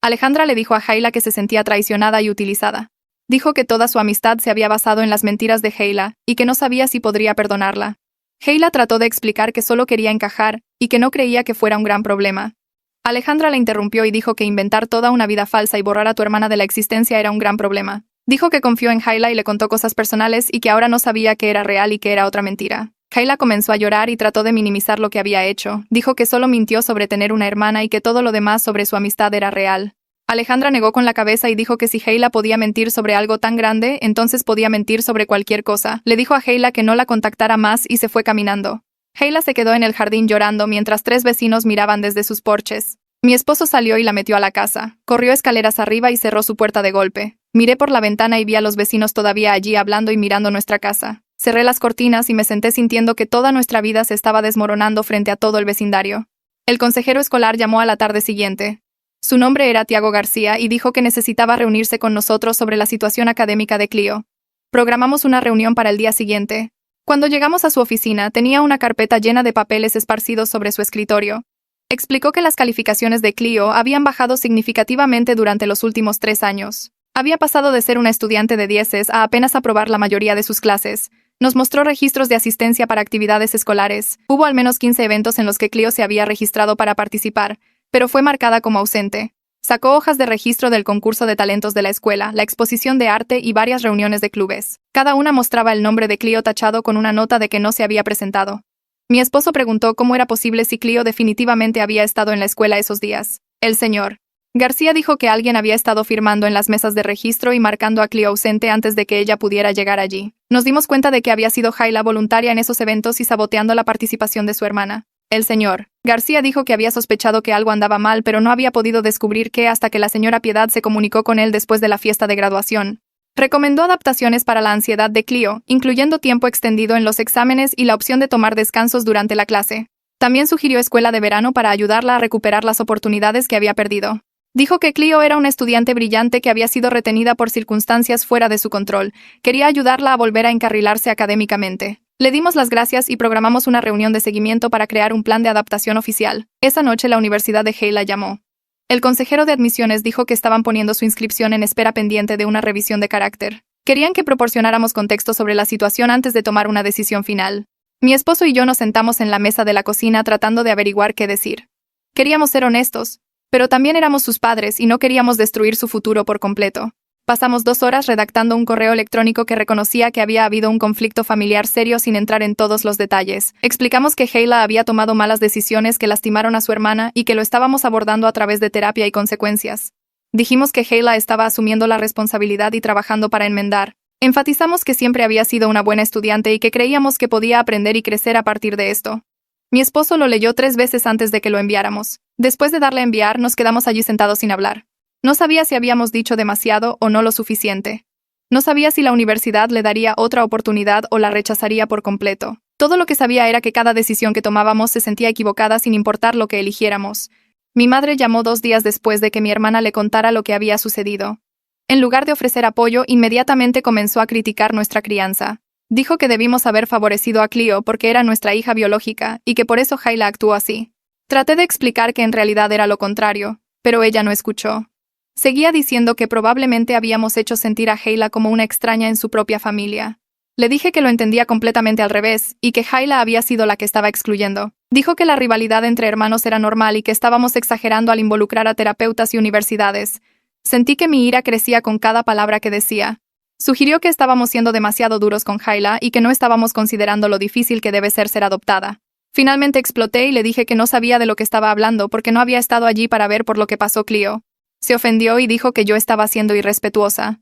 Alejandra le dijo a Hayla que se sentía traicionada y utilizada. Dijo que toda su amistad se había basado en las mentiras de Hayla y que no sabía si podría perdonarla. Hayla trató de explicar que solo quería encajar y que no creía que fuera un gran problema. Alejandra la interrumpió y dijo que inventar toda una vida falsa y borrar a tu hermana de la existencia era un gran problema. Dijo que confió en Hayla y le contó cosas personales y que ahora no sabía que era real y que era otra mentira. Hayla comenzó a llorar y trató de minimizar lo que había hecho. Dijo que solo mintió sobre tener una hermana y que todo lo demás sobre su amistad era real. Alejandra negó con la cabeza y dijo que si Hayla podía mentir sobre algo tan grande, entonces podía mentir sobre cualquier cosa. Le dijo a Hayla que no la contactara más y se fue caminando. Hayla se quedó en el jardín llorando mientras 3 vecinos miraban desde sus porches. Mi esposo salió y la metió a la casa. Corrió escaleras arriba y cerró su puerta de golpe. Miré por la ventana y vi a los vecinos todavía allí hablando y mirando nuestra casa. Cerré las cortinas y me senté sintiendo que toda nuestra vida se estaba desmoronando frente a todo el vecindario. El consejero escolar llamó a la tarde siguiente. Su nombre era Tiago García y dijo que necesitaba reunirse con nosotros sobre la situación académica de Clio. Programamos una reunión para el día siguiente. Cuando llegamos a su oficina, tenía una carpeta llena de papeles esparcidos sobre su escritorio. Explicó que las calificaciones de Clio habían bajado significativamente durante los últimos 3 años. Había pasado de ser una estudiante de 10 a apenas aprobar la mayoría de sus clases. Nos mostró registros de asistencia para actividades escolares. Hubo al menos 15 eventos en los que Clio se había registrado para participar, pero fue marcada como ausente. Sacó hojas de registro del concurso de talentos de la escuela, la exposición de arte y varias reuniones de clubes. Cada una mostraba el nombre de Clio tachado con una nota de que no se había presentado. Mi esposo preguntó cómo era posible si Clio definitivamente había estado en la escuela esos días. El señor García dijo que alguien había estado firmando en las mesas de registro y marcando a Clio ausente antes de que ella pudiera llegar allí. Nos dimos cuenta de que había sido Hayla voluntaria en esos eventos y saboteando la participación de su hermana. El señor García dijo que había sospechado que algo andaba mal, pero no había podido descubrir qué hasta que la señora Piedad se comunicó con él después de la fiesta de graduación. Recomendó adaptaciones para la ansiedad de Clio, incluyendo tiempo extendido en los exámenes y la opción de tomar descansos durante la clase. También sugirió escuela de verano para ayudarla a recuperar las oportunidades que había perdido. Dijo que Clio era una estudiante brillante que había sido retenida por circunstancias fuera de su control. Quería ayudarla a volver a encarrilarse académicamente. Le dimos las gracias y programamos una reunión de seguimiento para crear un plan de adaptación oficial. Esa noche la Universidad de Hayla llamó. El consejero de admisiones dijo que estaban poniendo su inscripción en espera pendiente de una revisión de carácter. Querían que proporcionáramos contexto sobre la situación antes de tomar una decisión final. Mi esposo y yo nos sentamos en la mesa de la cocina tratando de averiguar qué decir. Queríamos ser honestos, pero también éramos sus padres y no queríamos destruir su futuro por completo. Pasamos 2 horas redactando un correo electrónico que reconocía que había habido un conflicto familiar serio sin entrar en todos los detalles. Explicamos que Hayla había tomado malas decisiones que lastimaron a su hermana y que lo estábamos abordando a través de terapia y consecuencias. Dijimos que Hayla estaba asumiendo la responsabilidad y trabajando para enmendar. Enfatizamos que siempre había sido una buena estudiante y que creíamos que podía aprender y crecer a partir de esto. Mi esposo lo leyó 3 veces antes de que lo enviáramos. Después de darle a enviar, nos quedamos allí sentados sin hablar. No sabía si habíamos dicho demasiado o no lo suficiente. No sabía si la universidad le daría otra oportunidad o la rechazaría por completo. Todo lo que sabía era que cada decisión que tomábamos se sentía equivocada sin importar lo que eligiéramos. Mi madre llamó 2 días después de que mi hermana le contara lo que había sucedido. En lugar de ofrecer apoyo, inmediatamente comenzó a criticar nuestra crianza. Dijo que debimos haber favorecido a Cleo porque era nuestra hija biológica y que por eso Hayla actuó así. Traté de explicar que en realidad era lo contrario, pero ella no escuchó. Seguía diciendo que probablemente habíamos hecho sentir a Hayla como una extraña en su propia familia. Le dije que lo entendía completamente al revés y que Hayla había sido la que estaba excluyendo. Dijo que la rivalidad entre hermanos era normal y que estábamos exagerando al involucrar a terapeutas y universidades. Sentí que mi ira crecía con cada palabra que decía. Sugirió que estábamos siendo demasiado duros con Hayla y que no estábamos considerando lo difícil que debe ser adoptada. Finalmente exploté y le dije que no sabía de lo que estaba hablando porque no había estado allí para ver por lo que pasó Cleo. Se ofendió y dijo que yo estaba siendo irrespetuosa.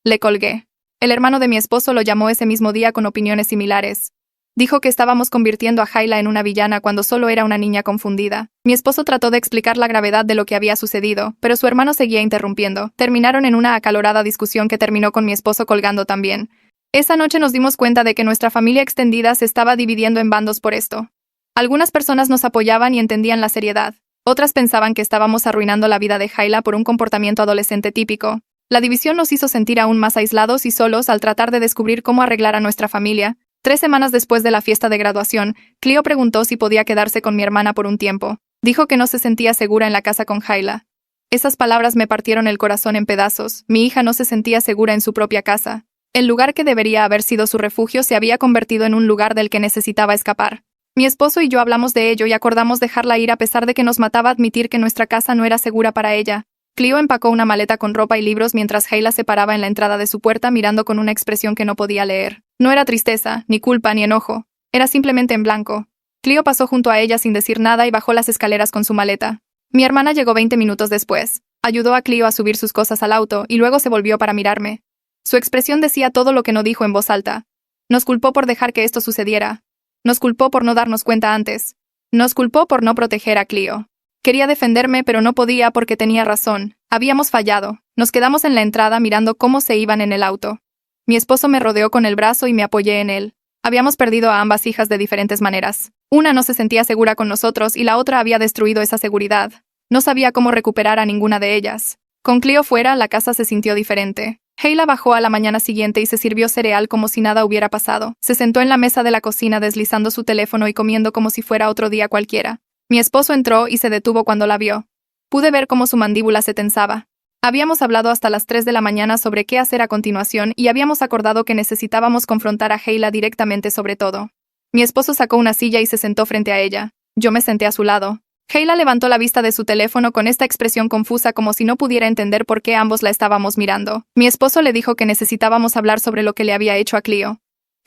Le colgué. El hermano de mi esposo lo llamó ese mismo día con opiniones similares. Dijo que estábamos convirtiendo a Hayla en una villana cuando solo era una niña confundida. Mi esposo trató de explicar la gravedad de lo que había sucedido, pero su hermano seguía interrumpiendo. Terminaron en una acalorada discusión que terminó con mi esposo colgando también. Esa noche nos dimos cuenta de que nuestra familia extendida se estaba dividiendo en bandos por esto. Algunas personas nos apoyaban y entendían la seriedad. Otras pensaban que estábamos arruinando la vida de Hayla por un comportamiento adolescente típico. La división nos hizo sentir aún más aislados y solos al tratar de descubrir cómo arreglar a nuestra familia. 3 semanas después de la fiesta de graduación, Cleo preguntó si podía quedarse con mi hermana por un tiempo. Dijo que no se sentía segura en la casa con Hayla. Esas palabras me partieron el corazón en pedazos. Mi hija no se sentía segura en su propia casa. El lugar que debería haber sido su refugio se había convertido en un lugar del que necesitaba escapar. Mi esposo y yo hablamos de ello y acordamos dejarla ir a pesar de que nos mataba admitir que nuestra casa no era segura para ella. Cleo empacó una maleta con ropa y libros mientras Hayla se paraba en la entrada de su puerta mirando con una expresión que no podía leer. No era tristeza, ni culpa, ni enojo. Era simplemente en blanco. Cleo pasó junto a ella sin decir nada y bajó las escaleras con su maleta. Mi hermana llegó 20 minutos después. Ayudó a Cleo a subir sus cosas al auto y luego se volvió para mirarme. Su expresión decía todo lo que no dijo en voz alta. Nos culpó por dejar que esto sucediera. Nos culpó por no darnos cuenta antes. Nos culpó por no proteger a Cleo. Quería defenderme, pero no podía porque tenía razón. Habíamos fallado. Nos quedamos en la entrada mirando cómo se iban en el auto. Mi esposo me rodeó con el brazo y me apoyé en él. Habíamos perdido a ambas hijas de diferentes maneras. Una no se sentía segura con nosotros y la otra había destruido esa seguridad. No sabía cómo recuperar a ninguna de ellas. Con Cleo fuera, la casa se sintió diferente. Hayla bajó a la mañana siguiente y se sirvió cereal como si nada hubiera pasado. Se sentó en la mesa de la cocina deslizando su teléfono y comiendo como si fuera otro día cualquiera. Mi esposo entró y se detuvo cuando la vio. Pude ver cómo su mandíbula se tensaba. Habíamos hablado hasta las 3 de la mañana sobre qué hacer a continuación y habíamos acordado que necesitábamos confrontar a Hayla directamente sobre todo. Mi esposo sacó una silla y se sentó frente a ella. Yo me senté a su lado. Hayla levantó la vista de su teléfono con esta expresión confusa como si no pudiera entender por qué ambos la estábamos mirando. Mi esposo le dijo que necesitábamos hablar sobre lo que le había hecho a Cleo.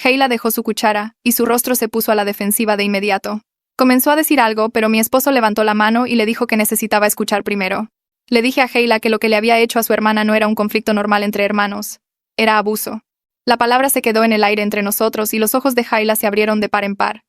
Hayla dejó su cuchara, y su rostro se puso a la defensiva de inmediato. Comenzó a decir algo, pero mi esposo levantó la mano y le dijo que necesitaba escuchar primero. Le dije a Hayla que lo que le había hecho a su hermana no era un conflicto normal entre hermanos. Era abuso. La palabra se quedó en el aire entre nosotros y los ojos de Hayla se abrieron de par en par.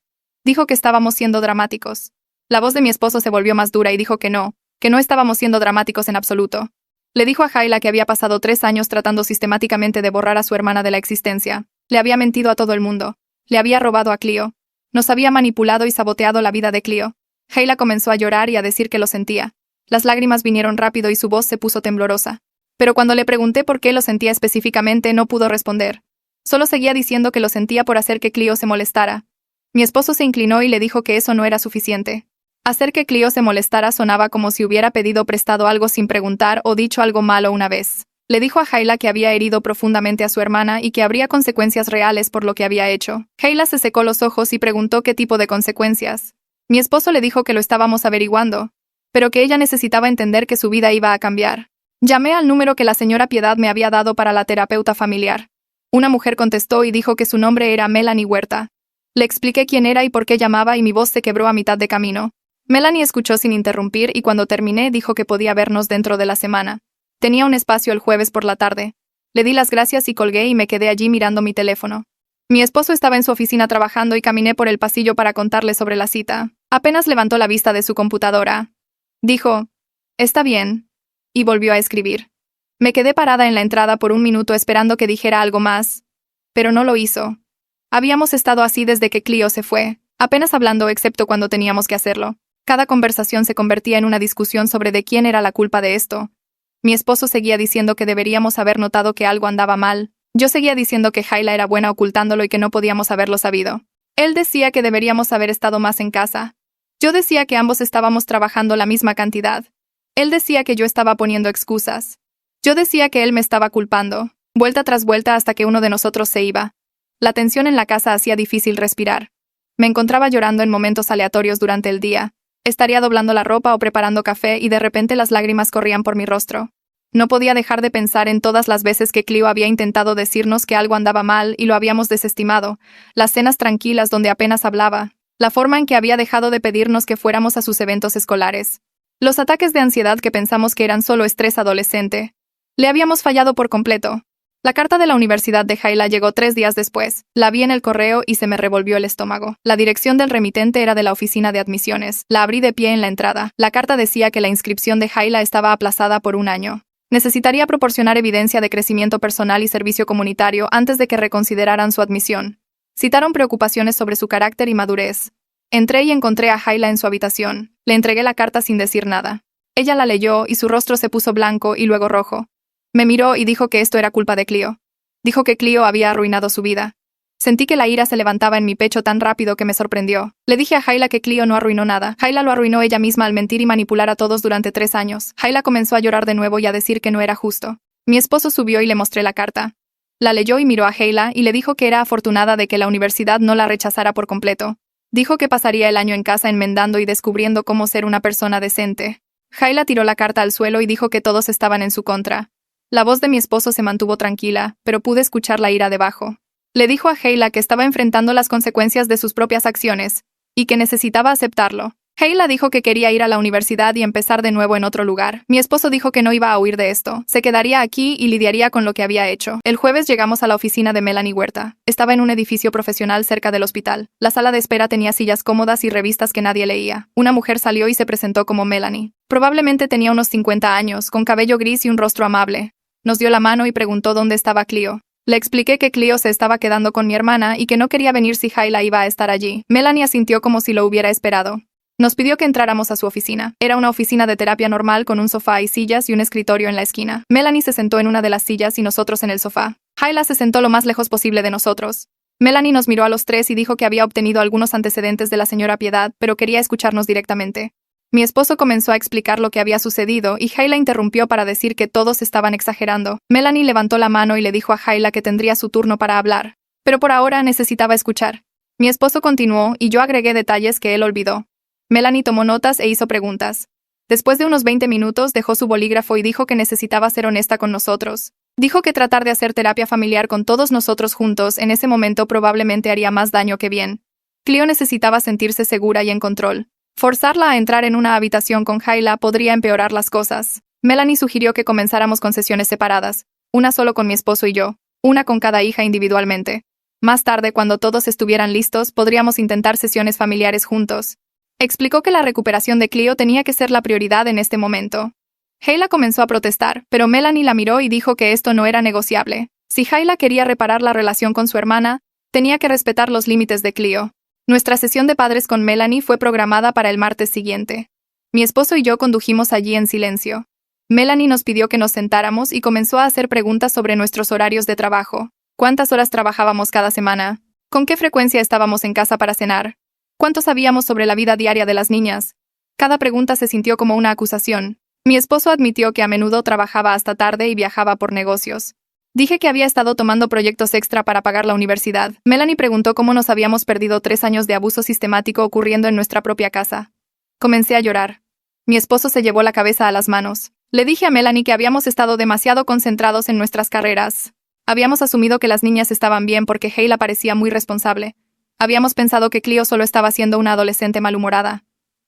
Dijo que estábamos siendo dramáticos. La voz de mi esposo se volvió más dura y dijo que no estábamos siendo dramáticos en absoluto. Le dijo a Hayla que había pasado 3 años tratando sistemáticamente de borrar a su hermana de la existencia. Le había mentido a todo el mundo. Le había robado a Cleo. Nos había manipulado y saboteado la vida de Cleo. Hayla comenzó a llorar y a decir que lo sentía. Las lágrimas vinieron rápido y su voz se puso temblorosa. Pero cuando le pregunté por qué lo sentía específicamente, no pudo responder. Solo seguía diciendo que lo sentía por hacer que Cleo se molestara. Mi esposo se inclinó y le dijo que eso no era suficiente. Hacer que Cleo se molestara sonaba como si hubiera pedido prestado algo sin preguntar o dicho algo malo una vez. Le dijo a Hayla que había herido profundamente a su hermana y que habría consecuencias reales por lo que había hecho. Hayla se secó los ojos y preguntó qué tipo de consecuencias. Mi esposo le dijo que lo estábamos averiguando, pero que ella necesitaba entender que su vida iba a cambiar. Llamé al número que la señora Piedad me había dado para la terapeuta familiar. Una mujer contestó y dijo que su nombre era Melanie Huerta. Le expliqué quién era y por qué llamaba y mi voz se quebró a mitad de camino. Melanie escuchó sin interrumpir y cuando terminé dijo que podía vernos dentro de la semana. Tenía un espacio el jueves por la tarde. Le di las gracias y colgué y me quedé allí mirando mi teléfono. Mi esposo estaba en su oficina trabajando y caminé por el pasillo para contarle sobre la cita. Apenas levantó la vista de su computadora. Dijo, «Está bien», y volvió a escribir. Me quedé parada en la entrada por un minuto esperando que dijera algo más, pero no lo hizo. Habíamos estado así desde que Cleo se fue, apenas hablando excepto cuando teníamos que hacerlo. Cada conversación se convertía en una discusión sobre de quién era la culpa de esto. Mi esposo seguía diciendo que deberíamos haber notado que algo andaba mal. Yo seguía diciendo que Hayla era buena ocultándolo y que no podíamos haberlo sabido. Él decía que deberíamos haber estado más en casa. Yo decía que ambos estábamos trabajando la misma cantidad. Él decía que yo estaba poniendo excusas. Yo decía que él me estaba culpando, vuelta tras vuelta hasta que uno de nosotros se iba. La tensión en la casa hacía difícil respirar. Me encontraba llorando en momentos aleatorios durante el día. Estaría doblando la ropa o preparando café y de repente las lágrimas corrían por mi rostro. No podía dejar de pensar en todas las veces que Cleo había intentado decirnos que algo andaba mal y lo habíamos desestimado, las cenas tranquilas donde apenas hablaba, la forma en que había dejado de pedirnos que fuéramos a sus eventos escolares, los ataques de ansiedad que pensamos que eran solo estrés adolescente. Le habíamos fallado por completo. La carta de la Universidad de Hayla llegó 3 días después. La vi en el correo y se me revolvió el estómago. La dirección del remitente era de la oficina de admisiones. La abrí de pie en la entrada. La carta decía que la inscripción de Hayla estaba aplazada por 1 año. Necesitaría proporcionar evidencia de crecimiento personal y servicio comunitario antes de que reconsideraran su admisión. Citaron preocupaciones sobre su carácter y madurez. Entré y encontré a Hayla en su habitación. Le entregué la carta sin decir nada. Ella la leyó y su rostro se puso blanco y luego rojo. Me miró y dijo que esto era culpa de Cleo. Dijo que Cleo había arruinado su vida. Sentí que la ira se levantaba en mi pecho tan rápido que me sorprendió. Le dije a Hayla que Cleo no arruinó nada. Hayla lo arruinó ella misma al mentir y manipular a todos durante 3 años. Hayla comenzó a llorar de nuevo y a decir que no era justo. Mi esposo subió y le mostré la carta. La leyó y miró a Hayla y le dijo que era afortunada de que la universidad no la rechazara por completo. Dijo que pasaría el año en casa enmendando y descubriendo cómo ser una persona decente. Hayla tiró la carta al suelo y dijo que todos estaban en su contra. La voz de mi esposo se mantuvo tranquila, pero pude escuchar la ira debajo. Le dijo a Hayla que estaba enfrentando las consecuencias de sus propias acciones, y que necesitaba aceptarlo. Hayla dijo que quería ir a la universidad y empezar de nuevo en otro lugar. Mi esposo dijo que no iba a huir de esto. Se quedaría aquí y lidiaría con lo que había hecho. El jueves llegamos a la oficina de Melanie Huerta. Estaba en un edificio profesional cerca del hospital. La sala de espera tenía sillas cómodas y revistas que nadie leía. Una mujer salió y se presentó como Melanie. Probablemente tenía unos 50 años, con cabello gris y un rostro amable. Nos dio la mano y preguntó dónde estaba Cleo. Le expliqué que Cleo se estaba quedando con mi hermana y que no quería venir si Hayla iba a estar allí. Melanie asintió como si lo hubiera esperado. Nos pidió que entráramos a su oficina. Era una oficina de terapia normal con un sofá y sillas y un escritorio en la esquina. Melanie se sentó en una de las sillas y nosotros en el sofá. Hayla se sentó lo más lejos posible de nosotros. Melanie nos miró a los 3 y dijo que había obtenido algunos antecedentes de la señora Piedad, pero quería escucharnos directamente. Mi esposo comenzó a explicar lo que había sucedido y Hayla interrumpió para decir que todos estaban exagerando. Melanie levantó la mano y le dijo a Hayla que tendría su turno para hablar. Pero por ahora necesitaba escuchar. Mi esposo continuó y yo agregué detalles que él olvidó. Melanie tomó notas e hizo preguntas. Después de unos 20 minutos dejó su bolígrafo y dijo que necesitaba ser honesta con nosotros. Dijo que tratar de hacer terapia familiar con todos nosotros juntos en ese momento probablemente haría más daño que bien. Cleo necesitaba sentirse segura y en control. Forzarla a entrar en una habitación con Hayla podría empeorar las cosas. Melanie sugirió que comenzáramos con sesiones separadas, una solo con mi esposo y yo, una con cada hija individualmente. Más tarde, cuando todos estuvieran listos, podríamos intentar sesiones familiares juntos. Explicó que la recuperación de Cleo tenía que ser la prioridad en este momento. Hayla comenzó a protestar, pero Melanie la miró y dijo que esto no era negociable. Si Hayla quería reparar la relación con su hermana, tenía que respetar los límites de Cleo. Nuestra sesión de padres con Melanie fue programada para el martes siguiente. Mi esposo y yo condujimos allí en silencio. Melanie nos pidió que nos sentáramos y comenzó a hacer preguntas sobre nuestros horarios de trabajo. ¿Cuántas horas trabajábamos cada semana? ¿Con qué frecuencia estábamos en casa para cenar? ¿Cuánto sabíamos sobre la vida diaria de las niñas? Cada pregunta se sintió como una acusación. Mi esposo admitió que a menudo trabajaba hasta tarde y viajaba por negocios. Dije que había estado tomando proyectos extra para pagar la universidad. Melanie preguntó cómo nos habíamos perdido 3 años de abuso sistemático ocurriendo en nuestra propia casa. Comencé a llorar. Mi esposo se llevó la cabeza a las manos. Le dije a Melanie que habíamos estado demasiado concentrados en nuestras carreras. Habíamos asumido que las niñas estaban bien porque Hayla parecía muy responsable. Habíamos pensado que Cleo solo estaba siendo una adolescente malhumorada.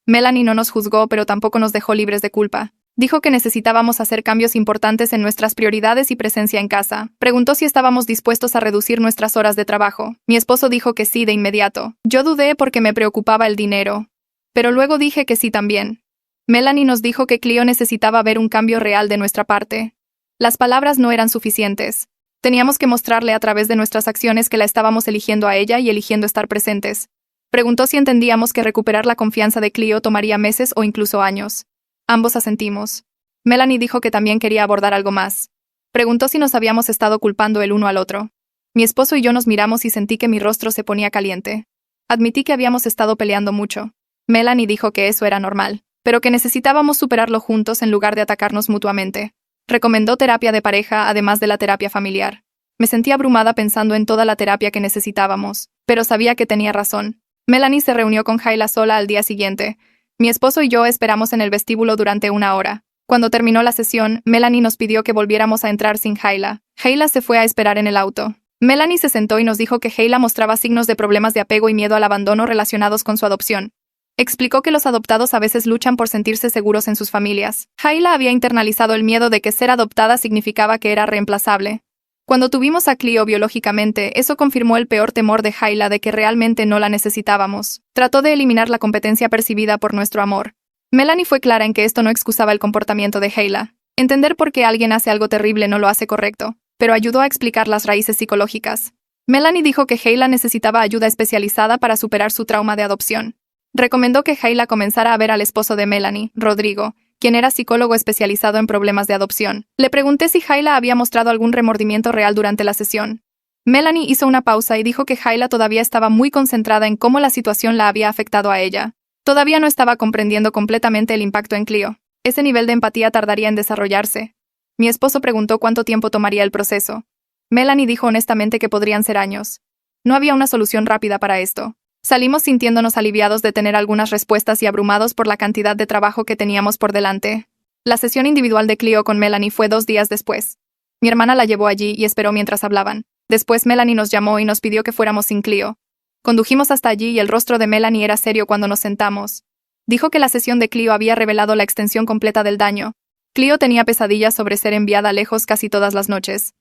Melanie no nos juzgó, pero tampoco nos dejó libres de culpa. Dijo que necesitábamos hacer cambios importantes en nuestras prioridades y presencia en casa. Preguntó si estábamos dispuestos a reducir nuestras horas de trabajo. Mi esposo dijo que sí de inmediato. Yo dudé porque me preocupaba el dinero. Pero luego dije que sí también. Melanie nos dijo que Cleo necesitaba ver un cambio real de nuestra parte. Las palabras no eran suficientes. Teníamos que mostrarle a través de nuestras acciones que la estábamos eligiendo a ella y eligiendo estar presentes. Preguntó si entendíamos que recuperar la confianza de Cleo tomaría meses o incluso años. Ambos asentimos. Melanie dijo que también quería abordar algo más. Preguntó si nos habíamos estado culpando el uno al otro. Mi esposo y yo nos miramos y sentí que mi rostro se ponía caliente. Admití que habíamos estado peleando mucho. Melanie dijo que eso era normal, pero que necesitábamos superarlo juntos en lugar de atacarnos mutuamente. Recomendó terapia de pareja además de la terapia familiar. Me sentí abrumada pensando en toda la terapia que necesitábamos, pero sabía que tenía razón. Melanie se reunió con Hayla sola al día siguiente. Mi esposo y yo esperamos en el vestíbulo durante 1 hora. Cuando terminó la sesión, Melanie nos pidió que volviéramos a entrar sin Hayla. Hayla se fue a esperar en el auto. Melanie se sentó y nos dijo que Hayla mostraba signos de problemas de apego y miedo al abandono relacionados con su adopción. Explicó que los adoptados a veces luchan por sentirse seguros en sus familias. Hayla había internalizado el miedo de que ser adoptada significaba que era reemplazable. Cuando tuvimos a Cleo biológicamente, eso confirmó el peor temor de Hayla de que realmente no la necesitábamos. Trató de eliminar la competencia percibida por nuestro amor. Melanie fue clara en que esto no excusaba el comportamiento de Hayla. Entender por qué alguien hace algo terrible no lo hace correcto, pero ayudó a explicar las raíces psicológicas. Melanie dijo que Hayla necesitaba ayuda especializada para superar su trauma de adopción. Recomendó que Hayla comenzara a ver al esposo de Melanie, Rodrigo, quien era psicólogo especializado en problemas de adopción. Le pregunté si Hayla había mostrado algún remordimiento real durante la sesión. Melanie hizo una pausa y dijo que Hayla todavía estaba muy concentrada en cómo la situación la había afectado a ella. Todavía no estaba comprendiendo completamente el impacto en Cleo. Ese nivel de empatía tardaría en desarrollarse. Mi esposo preguntó cuánto tiempo tomaría el proceso. Melanie dijo honestamente que podrían ser años. No había una solución rápida para esto. Salimos sintiéndonos aliviados de tener algunas respuestas y abrumados por la cantidad de trabajo que teníamos por delante. La sesión individual de Cleo con Melanie fue 2 días después. Mi hermana la llevó allí y esperó mientras hablaban. Después Melanie nos llamó y nos pidió que fuéramos sin Cleo. Condujimos hasta allí y el rostro de Melanie era serio cuando nos sentamos. Dijo que la sesión de Cleo había revelado la extensión completa del daño. Cleo tenía pesadillas sobre ser enviada lejos casi todas las noches.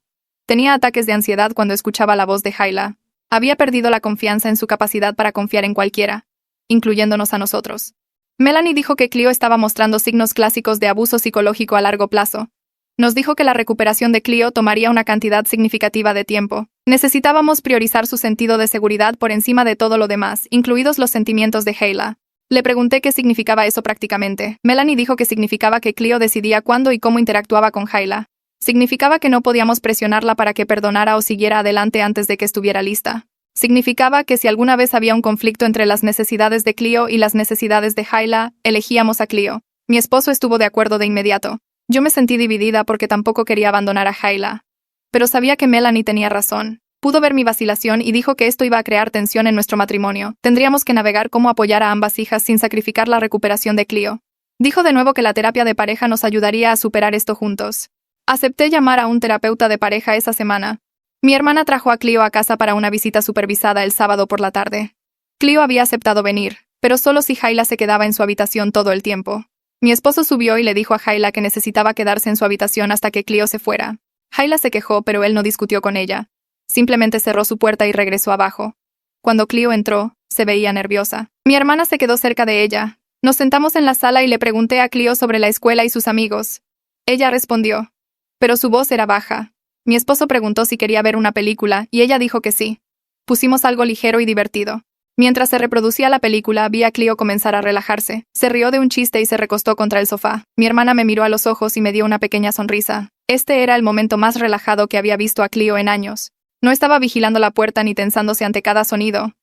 Tenía ataques de ansiedad cuando escuchaba la voz de Hayla. Había perdido la confianza en su capacidad para confiar en cualquiera, incluyéndonos a nosotros. Melanie dijo que Cleo estaba mostrando signos clásicos de abuso psicológico a largo plazo. Nos dijo que la recuperación de Cleo tomaría una cantidad significativa de tiempo. Necesitábamos priorizar su sentido de seguridad por encima de todo lo demás, incluidos los sentimientos de Hayla. Le pregunté qué significaba eso prácticamente. Melanie dijo que significaba que Cleo decidía cuándo y cómo interactuaba con Hayla. Significaba que no podíamos presionarla para que perdonara o siguiera adelante antes de que estuviera lista. Significaba que si alguna vez había un conflicto entre las necesidades de Cleo y las necesidades de Hayla, elegíamos a Cleo. Mi esposo estuvo de acuerdo de inmediato. Yo me sentí dividida porque tampoco quería abandonar a Hayla. Pero sabía que Melanie tenía razón. Pudo ver mi vacilación y dijo que esto iba a crear tensión en nuestro matrimonio. Tendríamos que navegar cómo apoyar a ambas hijas sin sacrificar la recuperación de Cleo. Dijo de nuevo que la terapia de pareja nos ayudaría a superar esto juntos. Acepté llamar a un terapeuta de pareja esa semana. Mi hermana trajo a Cleo a casa para una visita supervisada el sábado por la tarde. Cleo había aceptado venir, pero solo si Hayla se quedaba en su habitación todo el tiempo. Mi esposo subió y le dijo a Hayla que necesitaba quedarse en su habitación hasta que Cleo se fuera. Hayla se quejó, pero él no discutió con ella. Simplemente cerró su puerta y regresó abajo. Cuando Cleo entró, se veía nerviosa. Mi hermana se quedó cerca de ella. Nos sentamos en la sala y le pregunté a Cleo sobre la escuela y sus amigos. Ella respondió, pero su voz era baja. Mi esposo preguntó si quería ver una película, y ella dijo que sí. Pusimos algo ligero y divertido. Mientras se reproducía la película, vi a Cleo comenzar a relajarse. Se rió de un chiste y se recostó contra el sofá. Mi hermana me miró a los ojos y me dio una pequeña sonrisa. Este era el momento más relajado que había visto a Cleo en años. No estaba vigilando la puerta ni tensándose ante cada sonido.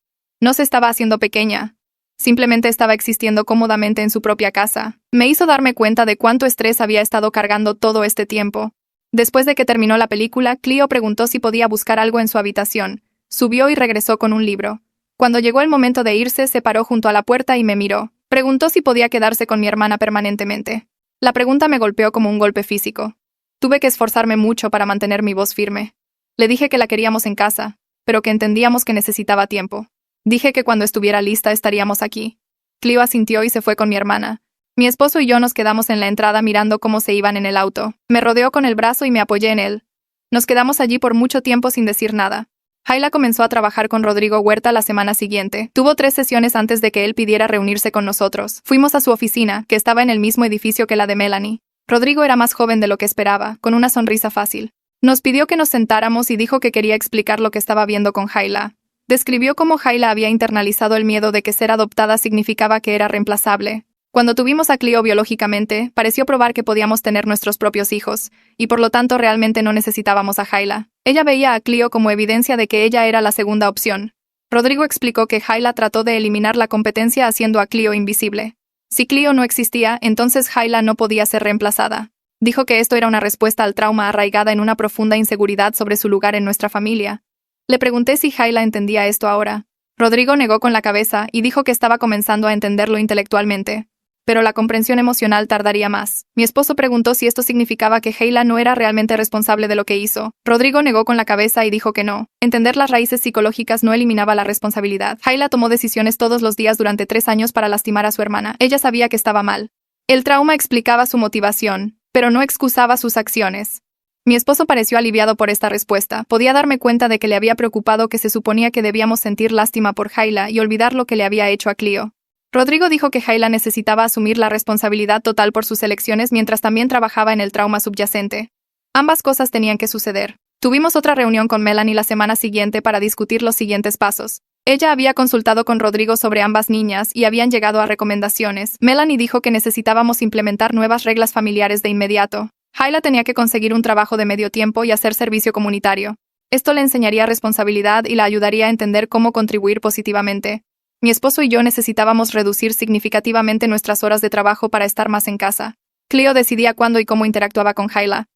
No se estaba haciendo pequeña. Simplemente estaba existiendo cómodamente en su propia casa. Me hizo darme cuenta de cuánto estrés había estado cargando todo este tiempo. Después de que terminó la película, Cleo preguntó si podía buscar algo en su habitación. Subió y regresó con un libro. Cuando llegó el momento de irse, se paró junto a la puerta y me miró. Preguntó si podía quedarse con mi hermana permanentemente. La pregunta me golpeó como un golpe físico. Tuve que esforzarme mucho para mantener mi voz firme. Le dije que la queríamos en casa, pero que entendíamos que necesitaba tiempo. Dije que cuando estuviera lista estaríamos aquí. Cleo asintió y se fue con mi hermana. Mi esposo y yo nos quedamos en la entrada mirando cómo se iban en el auto. Me rodeó con el brazo y me apoyé en él. Nos quedamos allí por mucho tiempo sin decir nada. Hayla comenzó a trabajar con Rodrigo Huerta la semana siguiente. Tuvo 3 sesiones antes de que él pidiera reunirse con nosotros. Fuimos a su oficina, que estaba en el mismo edificio que la de Melanie. Rodrigo era más joven de lo que esperaba, con una sonrisa fácil. Nos pidió que nos sentáramos y dijo que quería explicar lo que estaba viendo con Hayla. Describió cómo Hayla había internalizado el miedo de que ser adoptada significaba que era reemplazable. Cuando tuvimos a Cleo biológicamente, pareció probar que podíamos tener nuestros propios hijos, y por lo tanto realmente no necesitábamos a Hayla. Ella veía a Cleo como evidencia de que ella era la segunda opción. Rodrigo explicó que Hayla trató de eliminar la competencia haciendo a Cleo invisible. Si Cleo no existía, entonces Hayla no podía ser reemplazada. Dijo que esto era una respuesta al trauma arraigada en una profunda inseguridad sobre su lugar en nuestra familia. Le pregunté si Hayla entendía esto ahora. Rodrigo negó con la cabeza y dijo que estaba comenzando a entenderlo intelectualmente. Pero la comprensión emocional tardaría más. Mi esposo preguntó si esto significaba que Hayla no era realmente responsable de lo que hizo. Rodrigo negó con la cabeza y dijo que no. Entender las raíces psicológicas no eliminaba la responsabilidad. Hayla tomó decisiones todos los días durante 3 años para lastimar a su hermana. Ella sabía que estaba mal. El trauma explicaba su motivación, pero no excusaba sus acciones. Mi esposo pareció aliviado por esta respuesta. Podía darme cuenta de que le había preocupado que se suponía que debíamos sentir lástima por Hayla y olvidar lo que le había hecho a Cleo. Rodrigo dijo que Hayla necesitaba asumir la responsabilidad total por sus elecciones mientras también trabajaba en el trauma subyacente. Ambas cosas tenían que suceder. Tuvimos otra reunión con Melanie la semana siguiente para discutir los siguientes pasos. Ella había consultado con Rodrigo sobre ambas niñas y habían llegado a recomendaciones. Melanie dijo que necesitábamos implementar nuevas reglas familiares de inmediato. Hayla tenía que conseguir un trabajo de medio tiempo y hacer servicio comunitario. Esto le enseñaría responsabilidad y la ayudaría a entender cómo contribuir positivamente. Mi esposo y yo necesitábamos reducir significativamente nuestras horas de trabajo para estar más en casa. Cleo decidía cuándo y cómo interactuaba con Hayla.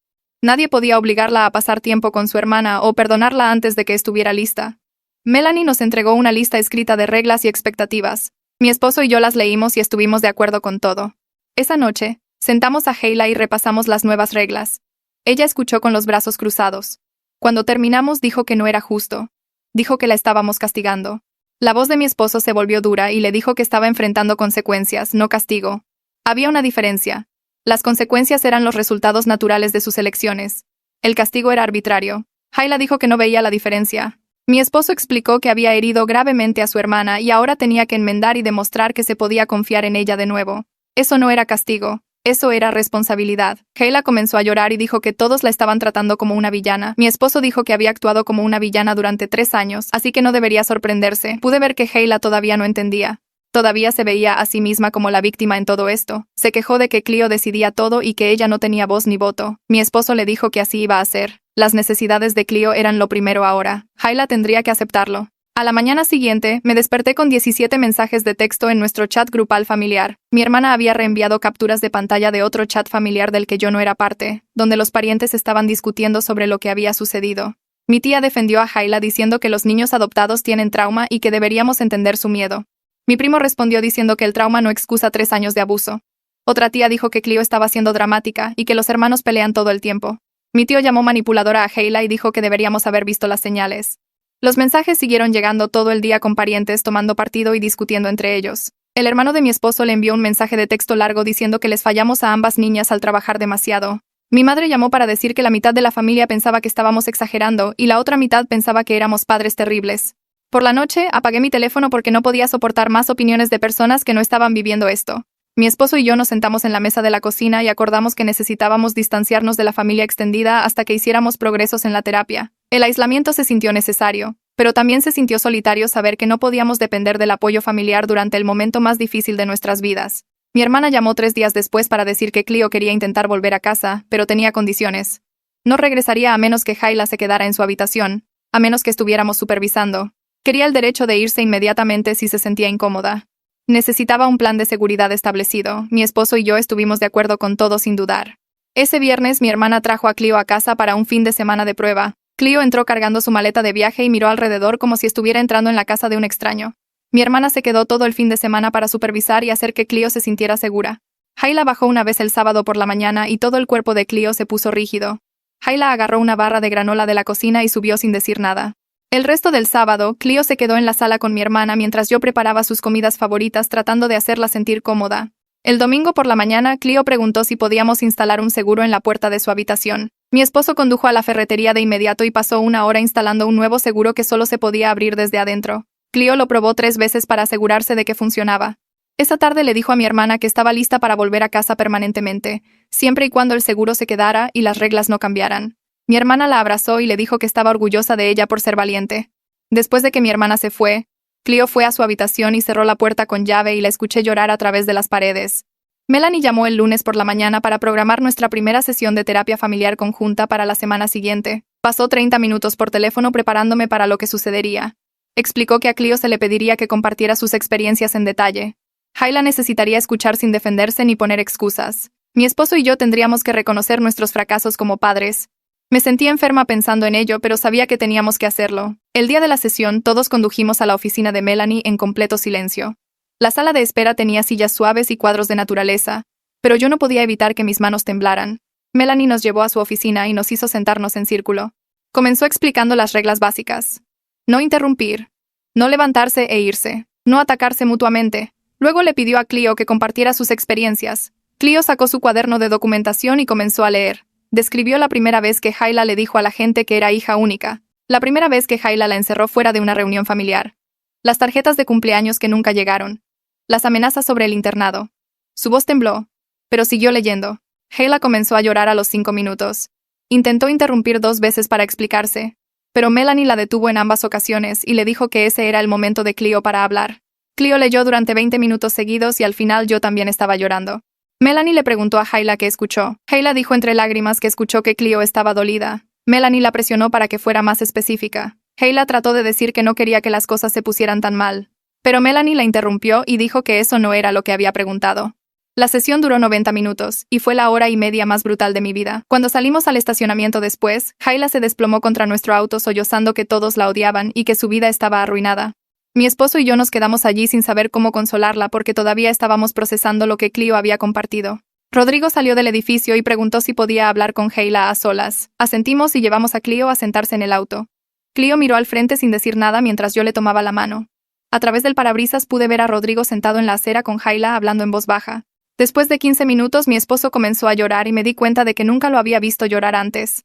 Nadie podía obligarla a pasar tiempo con su hermana o perdonarla antes de que estuviera lista. Melanie nos entregó una lista escrita de reglas y expectativas. Mi esposo y yo las leímos y estuvimos de acuerdo con todo. Esa noche, sentamos a Hayla y repasamos las nuevas reglas. Ella escuchó con los brazos cruzados. Cuando terminamos dijo que no era justo. Dijo que la estábamos castigando. La voz de mi esposo se volvió dura y le dijo que estaba enfrentando consecuencias, no castigo. Había una diferencia. Las consecuencias eran los resultados naturales de sus elecciones. El castigo era arbitrario. Hayla dijo que no veía la diferencia. Mi esposo explicó que había herido gravemente a su hermana y ahora tenía que enmendar y demostrar que se podía confiar en ella de nuevo. Eso no era castigo. Eso era responsabilidad. Hayla comenzó a llorar y dijo que todos la estaban tratando como una villana. Mi esposo dijo que había actuado como una villana durante 3 años, así que no debería sorprenderse. Pude ver que Hayla todavía no entendía. Todavía se veía a sí misma como la víctima en todo esto. Se quejó de que Cleo decidía todo y que ella no tenía voz ni voto. Mi esposo le dijo que así iba a ser. Las necesidades de Cleo eran lo primero ahora. Hayla tendría que aceptarlo. A la mañana siguiente, me desperté con 17 mensajes de texto en nuestro chat grupal familiar. Mi hermana había reenviado capturas de pantalla de otro chat familiar del que yo no era parte, donde los parientes estaban discutiendo sobre lo que había sucedido. Mi tía defendió a Hayla diciendo que los niños adoptados tienen trauma y que deberíamos entender su miedo. Mi primo respondió diciendo que el trauma no excusa 3 años de abuso. Otra tía dijo que Cleo estaba siendo dramática y que los hermanos pelean todo el tiempo. Mi tío llamó manipuladora a Hayla y dijo que deberíamos haber visto las señales. Los mensajes siguieron llegando todo el día con parientes tomando partido y discutiendo entre ellos. El hermano de mi esposo le envió un mensaje de texto largo diciendo que les fallamos a ambas niñas al trabajar demasiado. Mi madre llamó para decir que la mitad de la familia pensaba que estábamos exagerando y la otra mitad pensaba que éramos padres terribles. Por la noche, apagué mi teléfono porque no podía soportar más opiniones de personas que no estaban viviendo esto. Mi esposo y yo nos sentamos en la mesa de la cocina y acordamos que necesitábamos distanciarnos de la familia extendida hasta que hiciéramos progresos en la terapia. El aislamiento se sintió necesario, pero también se sintió solitario saber que no podíamos depender del apoyo familiar durante el momento más difícil de nuestras vidas. Mi hermana llamó 3 días después para decir que Cleo quería intentar volver a casa, pero tenía condiciones. No regresaría a menos que Hayla se quedara en su habitación. a menos que estuviéramos supervisando. Quería el derecho de irse inmediatamente si se sentía incómoda. Necesitaba un plan de seguridad establecido. Mi esposo y yo estuvimos de acuerdo con todo sin dudar. Ese viernes mi hermana trajo a Clio a casa para un fin de semana de prueba. Clio entró cargando su maleta de viaje y miró alrededor como si estuviera entrando en la casa de un extraño. Mi hermana se quedó todo el fin de semana para supervisar y hacer que Clio se sintiera segura. Hayla bajó una vez el sábado por la mañana y todo el cuerpo de Clio se puso rígido. Hayla agarró una barra de granola de la cocina y subió sin decir nada. El resto del sábado, Clio se quedó en la sala con mi hermana mientras yo preparaba sus comidas favoritas tratando de hacerla sentir cómoda. El domingo por la mañana, Clio preguntó si podíamos instalar un seguro en la puerta de su habitación. Mi esposo condujo a la ferretería de inmediato y pasó una hora instalando un nuevo seguro que solo se podía abrir desde adentro. Clio lo probó 3 veces para asegurarse de que funcionaba. Esa tarde le dijo a mi hermana que estaba lista para volver a casa permanentemente, siempre y cuando el seguro se quedara y las reglas no cambiaran. Mi hermana la abrazó y le dijo que estaba orgullosa de ella por ser valiente. Después de que mi hermana se fue, Clio fue a su habitación y cerró la puerta con llave y la escuché llorar a través de las paredes. Melanie llamó el lunes por la mañana para programar nuestra primera sesión de terapia familiar conjunta para la semana siguiente. Pasó 30 minutos por teléfono preparándome para lo que sucedería. Explicó que a Clio se le pediría que compartiera sus experiencias en detalle. Hayla necesitaría escuchar sin defenderse ni poner excusas. Mi esposo y yo tendríamos que reconocer nuestros fracasos como padres. Me sentía enferma pensando en ello, pero sabía que teníamos que hacerlo. El día de la sesión, todos condujimos a la oficina de Melanie en completo silencio. La sala de espera tenía sillas suaves y cuadros de naturaleza, pero yo no podía evitar que mis manos temblaran. Melanie nos llevó a su oficina y nos hizo sentarnos en círculo. Comenzó explicando las reglas básicas. No interrumpir, no levantarse e irse, no atacarse mutuamente. Luego le pidió a Clio que compartiera sus experiencias. Clio sacó su cuaderno de documentación y comenzó a leer. Describió la primera vez que Hayla le dijo a la gente que era hija única. La primera vez que Hayla la encerró fuera de una reunión familiar. Las tarjetas de cumpleaños que nunca llegaron. Las amenazas sobre el internado. Su voz tembló, pero siguió leyendo. Hayla comenzó a llorar a los 5 minutos. Intentó interrumpir 2 veces para explicarse, pero Melanie la detuvo en ambas ocasiones y le dijo que ese era el momento de Clio para hablar. Clio leyó durante 20 minutos seguidos y al final yo también estaba llorando. Melanie le preguntó a Hayla qué escuchó. Hayla dijo entre lágrimas que escuchó que Clio estaba dolida. Melanie la presionó para que fuera más específica. Hayla trató de decir que no quería que las cosas se pusieran tan mal, pero Melanie la interrumpió y dijo que eso no era lo que había preguntado. La sesión duró 90 minutos, y fue la hora y media más brutal de mi vida. Cuando salimos al estacionamiento después, Hayla se desplomó contra nuestro auto sollozando que todos la odiaban y que su vida estaba arruinada. Mi esposo y yo nos quedamos allí sin saber cómo consolarla porque todavía estábamos procesando lo que Clio había compartido. Rodrigo salió del edificio y preguntó si podía hablar con Hayla a solas. Asentimos y llevamos a Clio a sentarse en el auto. Clio miró al frente sin decir nada mientras yo le tomaba la mano. A través del parabrisas pude ver a Rodrigo sentado en la acera con Hayla hablando en voz baja. Después de 15 minutos mi esposo comenzó a llorar y me di cuenta de que nunca lo había visto llorar antes.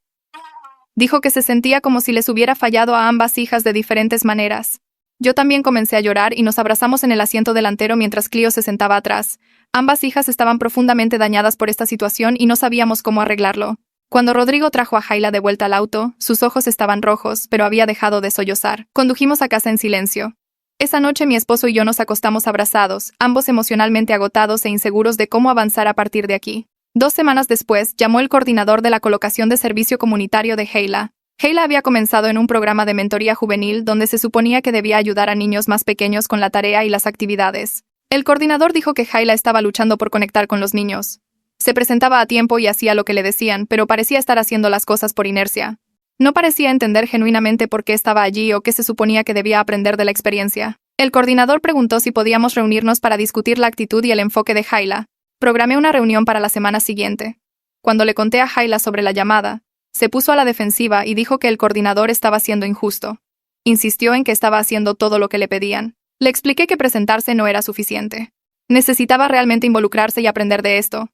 Dijo que se sentía como si les hubiera fallado a ambas hijas de diferentes maneras. Yo también comencé a llorar y nos abrazamos en el asiento delantero mientras Clio se sentaba atrás. Ambas hijas estaban profundamente dañadas por esta situación y no sabíamos cómo arreglarlo. Cuando Rodrigo trajo a Hayla de vuelta al auto, sus ojos estaban rojos, pero había dejado de sollozar. Condujimos a casa en silencio. Esa noche mi esposo y yo nos acostamos abrazados, ambos emocionalmente agotados e inseguros de cómo avanzar a partir de aquí. 2 semanas después, llamó el coordinador de la colocación de servicio comunitario de Hayla. Hayla había comenzado en un programa de mentoría juvenil donde se suponía que debía ayudar a niños más pequeños con la tarea y las actividades. El coordinador dijo que Hayla estaba luchando por conectar con los niños. Se presentaba a tiempo y hacía lo que le decían, pero parecía estar haciendo las cosas por inercia. No parecía entender genuinamente por qué estaba allí o qué se suponía que debía aprender de la experiencia. El coordinador preguntó si podíamos reunirnos para discutir la actitud y el enfoque de Hayla. Programé una reunión para la semana siguiente. Cuando le conté a Hayla sobre la llamada, se puso a la defensiva y dijo que el coordinador estaba siendo injusto. Insistió en que estaba haciendo todo lo que le pedían. Le expliqué que presentarse no era suficiente. Necesitaba realmente involucrarse y aprender de esto.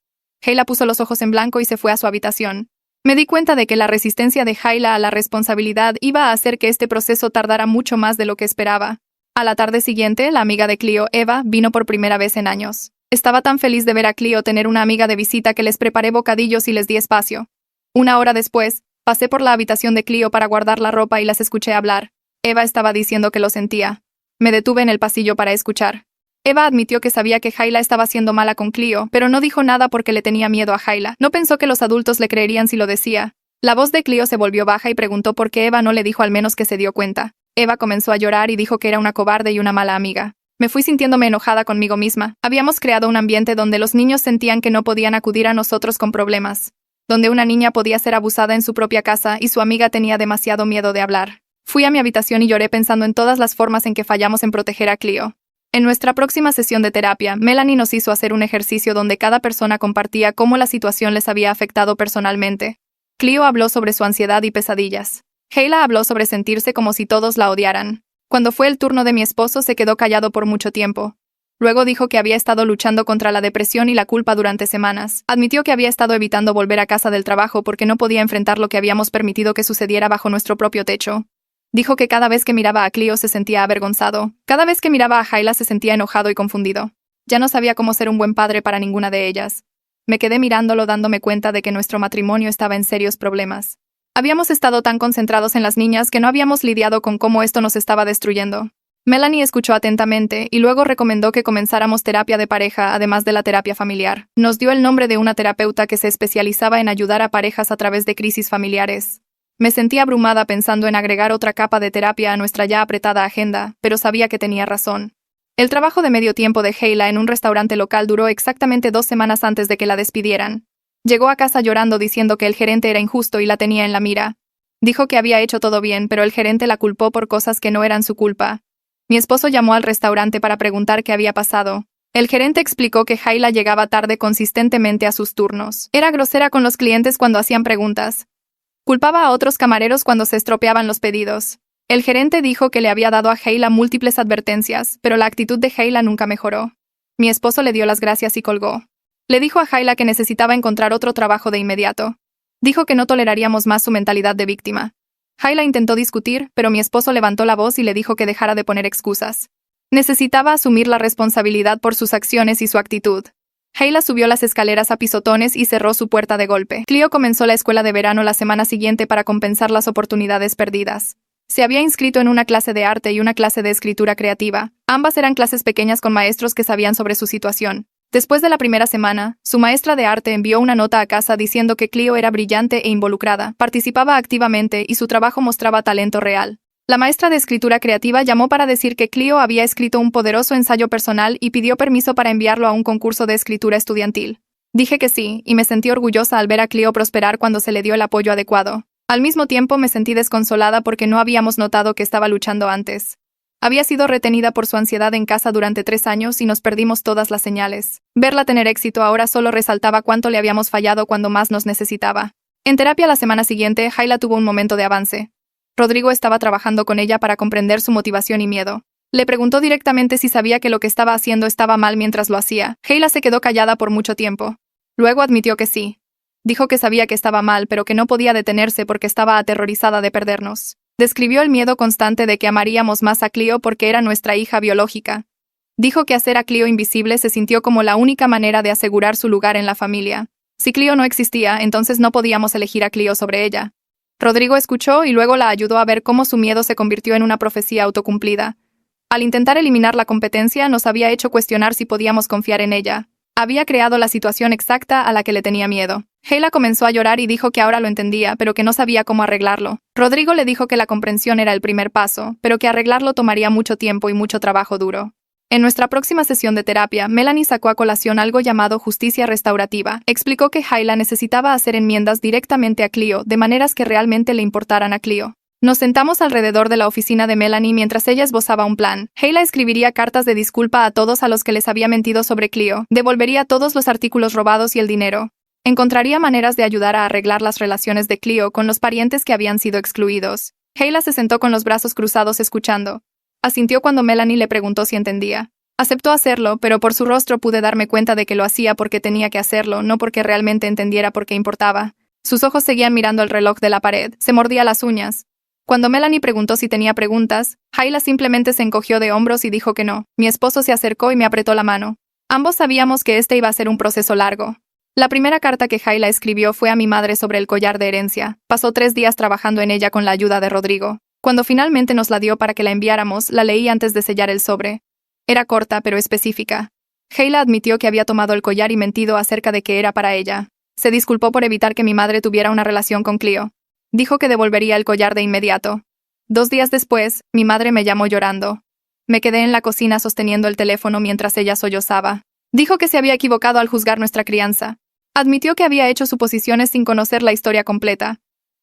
Hayla puso los ojos en blanco y se fue a su habitación. Me di cuenta de que la resistencia de Hayla a la responsabilidad iba a hacer que este proceso tardara mucho más de lo que esperaba. A la tarde siguiente, la amiga de Clio, Eva, vino por primera vez en años. Estaba tan feliz de ver a Clio tener una amiga de visita que les preparé bocadillos y les di espacio. 1 hora después, pasé por la habitación de Clio para guardar la ropa y las escuché hablar. Eva estaba diciendo que lo sentía. Me detuve en el pasillo para escuchar. Eva admitió que sabía que Hayla estaba siendo mala con Clio, pero no dijo nada porque le tenía miedo a Hayla. No pensó que los adultos le creerían si lo decía. La voz de Cleo se volvió baja y preguntó por qué Eva no le dijo al menos que se dio cuenta. Eva comenzó a llorar y dijo que era una cobarde y una mala amiga. Me fui sintiéndome enojada conmigo misma. Habíamos creado un ambiente donde los niños sentían que no podían acudir a nosotros con problemas, donde una niña podía ser abusada en su propia casa y su amiga tenía demasiado miedo de hablar. Fui a mi habitación y lloré pensando en todas las formas en que fallamos en proteger a Cleo. En nuestra próxima sesión de terapia, Melanie nos hizo hacer un ejercicio donde cada persona compartía cómo la situación les había afectado personalmente. Cleo habló sobre su ansiedad y pesadillas. Hayla habló sobre sentirse como si todos la odiaran. Cuando fue el turno de mi esposo, se quedó callado por mucho tiempo. Luego dijo que había estado luchando contra la depresión y la culpa durante semanas. Admitió que había estado evitando volver a casa del trabajo porque no podía enfrentar lo que habíamos permitido que sucediera bajo nuestro propio techo. Dijo que cada vez que miraba a Cleo se sentía avergonzado. Cada vez que miraba a Hayla se sentía enojado y confundido. Ya no sabía cómo ser un buen padre para ninguna de ellas. Me quedé mirándolo dándome cuenta de que nuestro matrimonio estaba en serios problemas. Habíamos estado tan concentrados en las niñas que no habíamos lidiado con cómo esto nos estaba destruyendo. Melanie escuchó atentamente y luego recomendó que comenzáramos terapia de pareja además de la terapia familiar. Nos dio el nombre de una terapeuta que se especializaba en ayudar a parejas a través de crisis familiares. Me sentí abrumada pensando en agregar otra capa de terapia a nuestra ya apretada agenda, pero sabía que tenía razón. El trabajo de medio tiempo de Hayla en un restaurante local duró exactamente 2 semanas antes de que la despidieran. Llegó a casa llorando diciendo que el gerente era injusto y la tenía en la mira. Dijo que había hecho todo bien, pero el gerente la culpó por cosas que no eran su culpa. Mi esposo llamó al restaurante para preguntar qué había pasado. El gerente explicó que Hayla llegaba tarde consistentemente a sus turnos. Era grosera con los clientes cuando hacían preguntas. Culpaba a otros camareros cuando se estropeaban los pedidos. El gerente dijo que le había dado a Hayla múltiples advertencias, pero la actitud de Hayla nunca mejoró. Mi esposo le dio las gracias y colgó. Le dijo a Hayla que necesitaba encontrar otro trabajo de inmediato. Dijo que no toleraríamos más su mentalidad de víctima. Hayla intentó discutir, pero mi esposo levantó la voz y le dijo que dejara de poner excusas. Necesitaba asumir la responsabilidad por sus acciones y su actitud. Hayla subió las escaleras a pisotones y cerró su puerta de golpe. Cleo comenzó la escuela de verano la semana siguiente para compensar las oportunidades perdidas. Se había inscrito en una clase de arte y una clase de escritura creativa. Ambas eran clases pequeñas con maestros que sabían sobre su situación. Después de la primera semana, su maestra de arte envió una nota a casa diciendo que Cleo era brillante e involucrada, participaba activamente y su trabajo mostraba talento real. La maestra de escritura creativa llamó para decir que Cleo había escrito un poderoso ensayo personal y pidió permiso para enviarlo a un concurso de escritura estudiantil. Dije que sí, y me sentí orgullosa al ver a Cleo prosperar cuando se le dio el apoyo adecuado. Al mismo tiempo me sentí desconsolada porque no habíamos notado que estaba luchando antes. Había sido retenida por su ansiedad en casa durante 3 años y nos perdimos todas las señales. Verla tener éxito ahora solo resaltaba cuánto le habíamos fallado cuando más nos necesitaba. En terapia la semana siguiente, Hayla tuvo un momento de avance. Rodrigo estaba trabajando con ella para comprender su motivación y miedo. Le preguntó directamente si sabía que lo que estaba haciendo estaba mal mientras lo hacía. Hayla se quedó callada por mucho tiempo. Luego admitió que sí. Dijo que sabía que estaba mal, pero que no podía detenerse porque estaba aterrorizada de perdernos. Describió el miedo constante de que amaríamos más a Cleo porque era nuestra hija biológica. Dijo que hacer a Cleo invisible se sintió como la única manera de asegurar su lugar en la familia. Si Cleo no existía, entonces no podíamos elegir a Cleo sobre ella. Rodrigo escuchó y luego la ayudó a ver cómo su miedo se convirtió en una profecía autocumplida. Al intentar eliminar la competencia, nos había hecho cuestionar si podíamos confiar en ella. Había creado la situación exacta a la que le tenía miedo. Hayla comenzó a llorar y dijo que ahora lo entendía, pero que no sabía cómo arreglarlo. Rodrigo le dijo que la comprensión era el primer paso, pero que arreglarlo tomaría mucho tiempo y mucho trabajo duro. En nuestra próxima sesión de terapia, Melanie sacó a colación algo llamado justicia restaurativa. Explicó que Hayla necesitaba hacer enmiendas directamente a Cleo, de maneras que realmente le importaran a Cleo. Nos sentamos alrededor de la oficina de Melanie mientras ella esbozaba un plan. Hayla escribiría cartas de disculpa a todos a los que les había mentido sobre Cleo, devolvería todos los artículos robados y el dinero. Encontraría maneras de ayudar a arreglar las relaciones de Cleo con los parientes que habían sido excluidos. Hayla se sentó con los brazos cruzados escuchando. Asintió cuando Melanie le preguntó si entendía. Aceptó hacerlo, pero por su rostro pude darme cuenta de que lo hacía porque tenía que hacerlo, no porque realmente entendiera por qué importaba. Sus ojos seguían mirando el reloj de la pared. Se mordía las uñas. Cuando Melanie preguntó si tenía preguntas, Hayla simplemente se encogió de hombros y dijo que no. Mi esposo se acercó y me apretó la mano. Ambos sabíamos que este iba a ser un proceso largo. La primera carta que Hayla escribió fue a mi madre sobre el collar de herencia. Pasó 3 días trabajando en ella con la ayuda de Rodrigo. Cuando finalmente nos la dio para que la enviáramos, la leí antes de sellar el sobre. Era corta pero específica. Hayla admitió que había tomado el collar y mentido acerca de que era para ella. Se disculpó por evitar que mi madre tuviera una relación con Cleo. Dijo que devolvería el collar de inmediato. 2 días después, mi madre me llamó llorando. Me quedé en la cocina sosteniendo el teléfono mientras ella sollozaba. Dijo que se había equivocado al juzgar nuestra crianza. Admitió que había hecho suposiciones sin conocer la historia completa.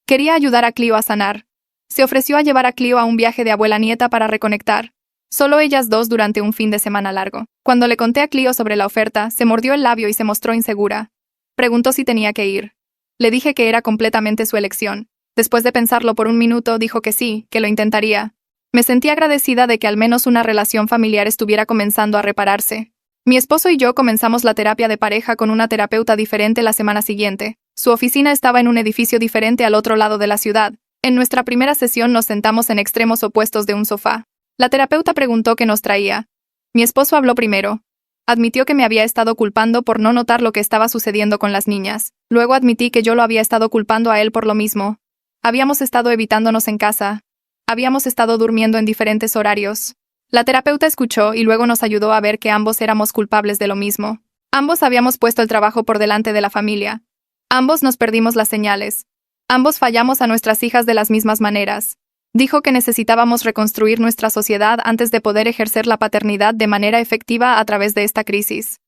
Quería ayudar a Cleo a sanar. Se ofreció a llevar a Cleo a un viaje de abuela-nieta para reconectar. Solo ellas dos durante un fin de semana largo. Cuando le conté a Cleo sobre la oferta, se mordió el labio y se mostró insegura. Preguntó si tenía que ir. Le dije que era completamente su elección. Después de pensarlo por un minuto, dijo que sí, que lo intentaría. Me sentí agradecida de que al menos una relación familiar estuviera comenzando a repararse. Mi esposo y yo comenzamos la terapia de pareja con una terapeuta diferente la semana siguiente. Su oficina estaba en un edificio diferente al otro lado de la ciudad. En nuestra primera sesión nos sentamos en extremos opuestos de un sofá. La terapeuta preguntó qué nos traía. Mi esposo habló primero. Admitió que me había estado culpando por no notar lo que estaba sucediendo con las niñas. Luego admití que yo lo había estado culpando a él por lo mismo. Habíamos estado evitándonos en casa. Habíamos estado durmiendo en diferentes horarios. La terapeuta escuchó y luego nos ayudó a ver que ambos éramos culpables de lo mismo. Ambos habíamos puesto el trabajo por delante de la familia. Ambos nos perdimos las señales. Ambos fallamos a nuestras hijas de las mismas maneras. Dijo que necesitábamos reconstruir nuestra sociedad antes de poder ejercer la paternidad de manera efectiva a través de esta crisis.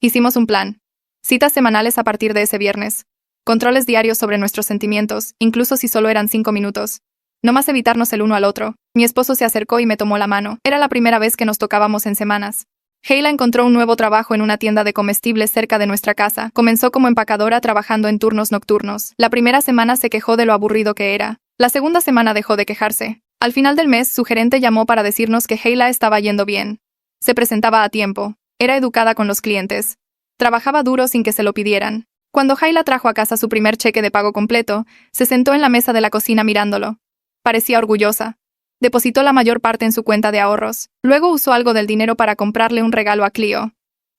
Hicimos un plan. Citas semanales a partir de ese viernes. Controles diarios sobre nuestros sentimientos, incluso si solo eran 5 minutos. No más evitarnos el uno al otro. Mi esposo se acercó y me tomó la mano. Era la primera vez que nos tocábamos en semanas. Hayla encontró un nuevo trabajo en una tienda de comestibles cerca de nuestra casa. Comenzó como empacadora trabajando en turnos nocturnos. La primera semana se quejó de lo aburrido que era. La segunda semana dejó de quejarse. Al final del mes, su gerente llamó para decirnos que Hayla estaba yendo bien. Se presentaba a tiempo. Era educada con los clientes. Trabajaba duro sin que se lo pidieran. Cuando Hayla trajo a casa su primer cheque de pago completo, se sentó en la mesa de la cocina mirándolo. Parecía orgullosa. Depositó la mayor parte en su cuenta de ahorros. Luego usó algo del dinero para comprarle un regalo a Cleo.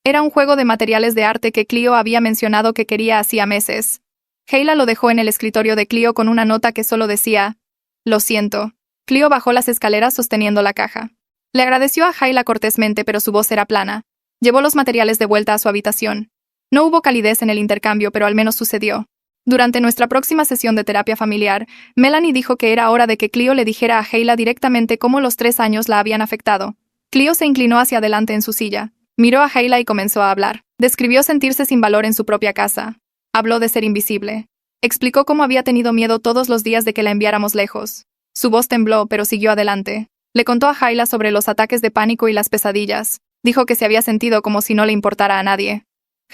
Era un juego de materiales de arte que Cleo había mencionado que quería hacía meses. Hayla lo dejó en el escritorio de Cleo con una nota que solo decía: «Lo siento». Cleo bajó las escaleras sosteniendo la caja. Le agradeció a Hayla cortésmente, pero su voz era plana. Llevó los materiales de vuelta a su habitación. No hubo calidez en el intercambio, pero al menos sucedió. Durante nuestra próxima sesión de terapia familiar, Melanie dijo que era hora de que Cleo le dijera a Hayla directamente cómo los 3 años la habían afectado. Cleo se inclinó hacia adelante en su silla. Miró a Hayla y comenzó a hablar. Describió sentirse sin valor en su propia casa. Habló de ser invisible. Explicó cómo había tenido miedo todos los días de que la enviáramos lejos. Su voz tembló, pero siguió adelante. Le contó a Hayla sobre los ataques de pánico y las pesadillas. Dijo que se había sentido como si no le importara a nadie.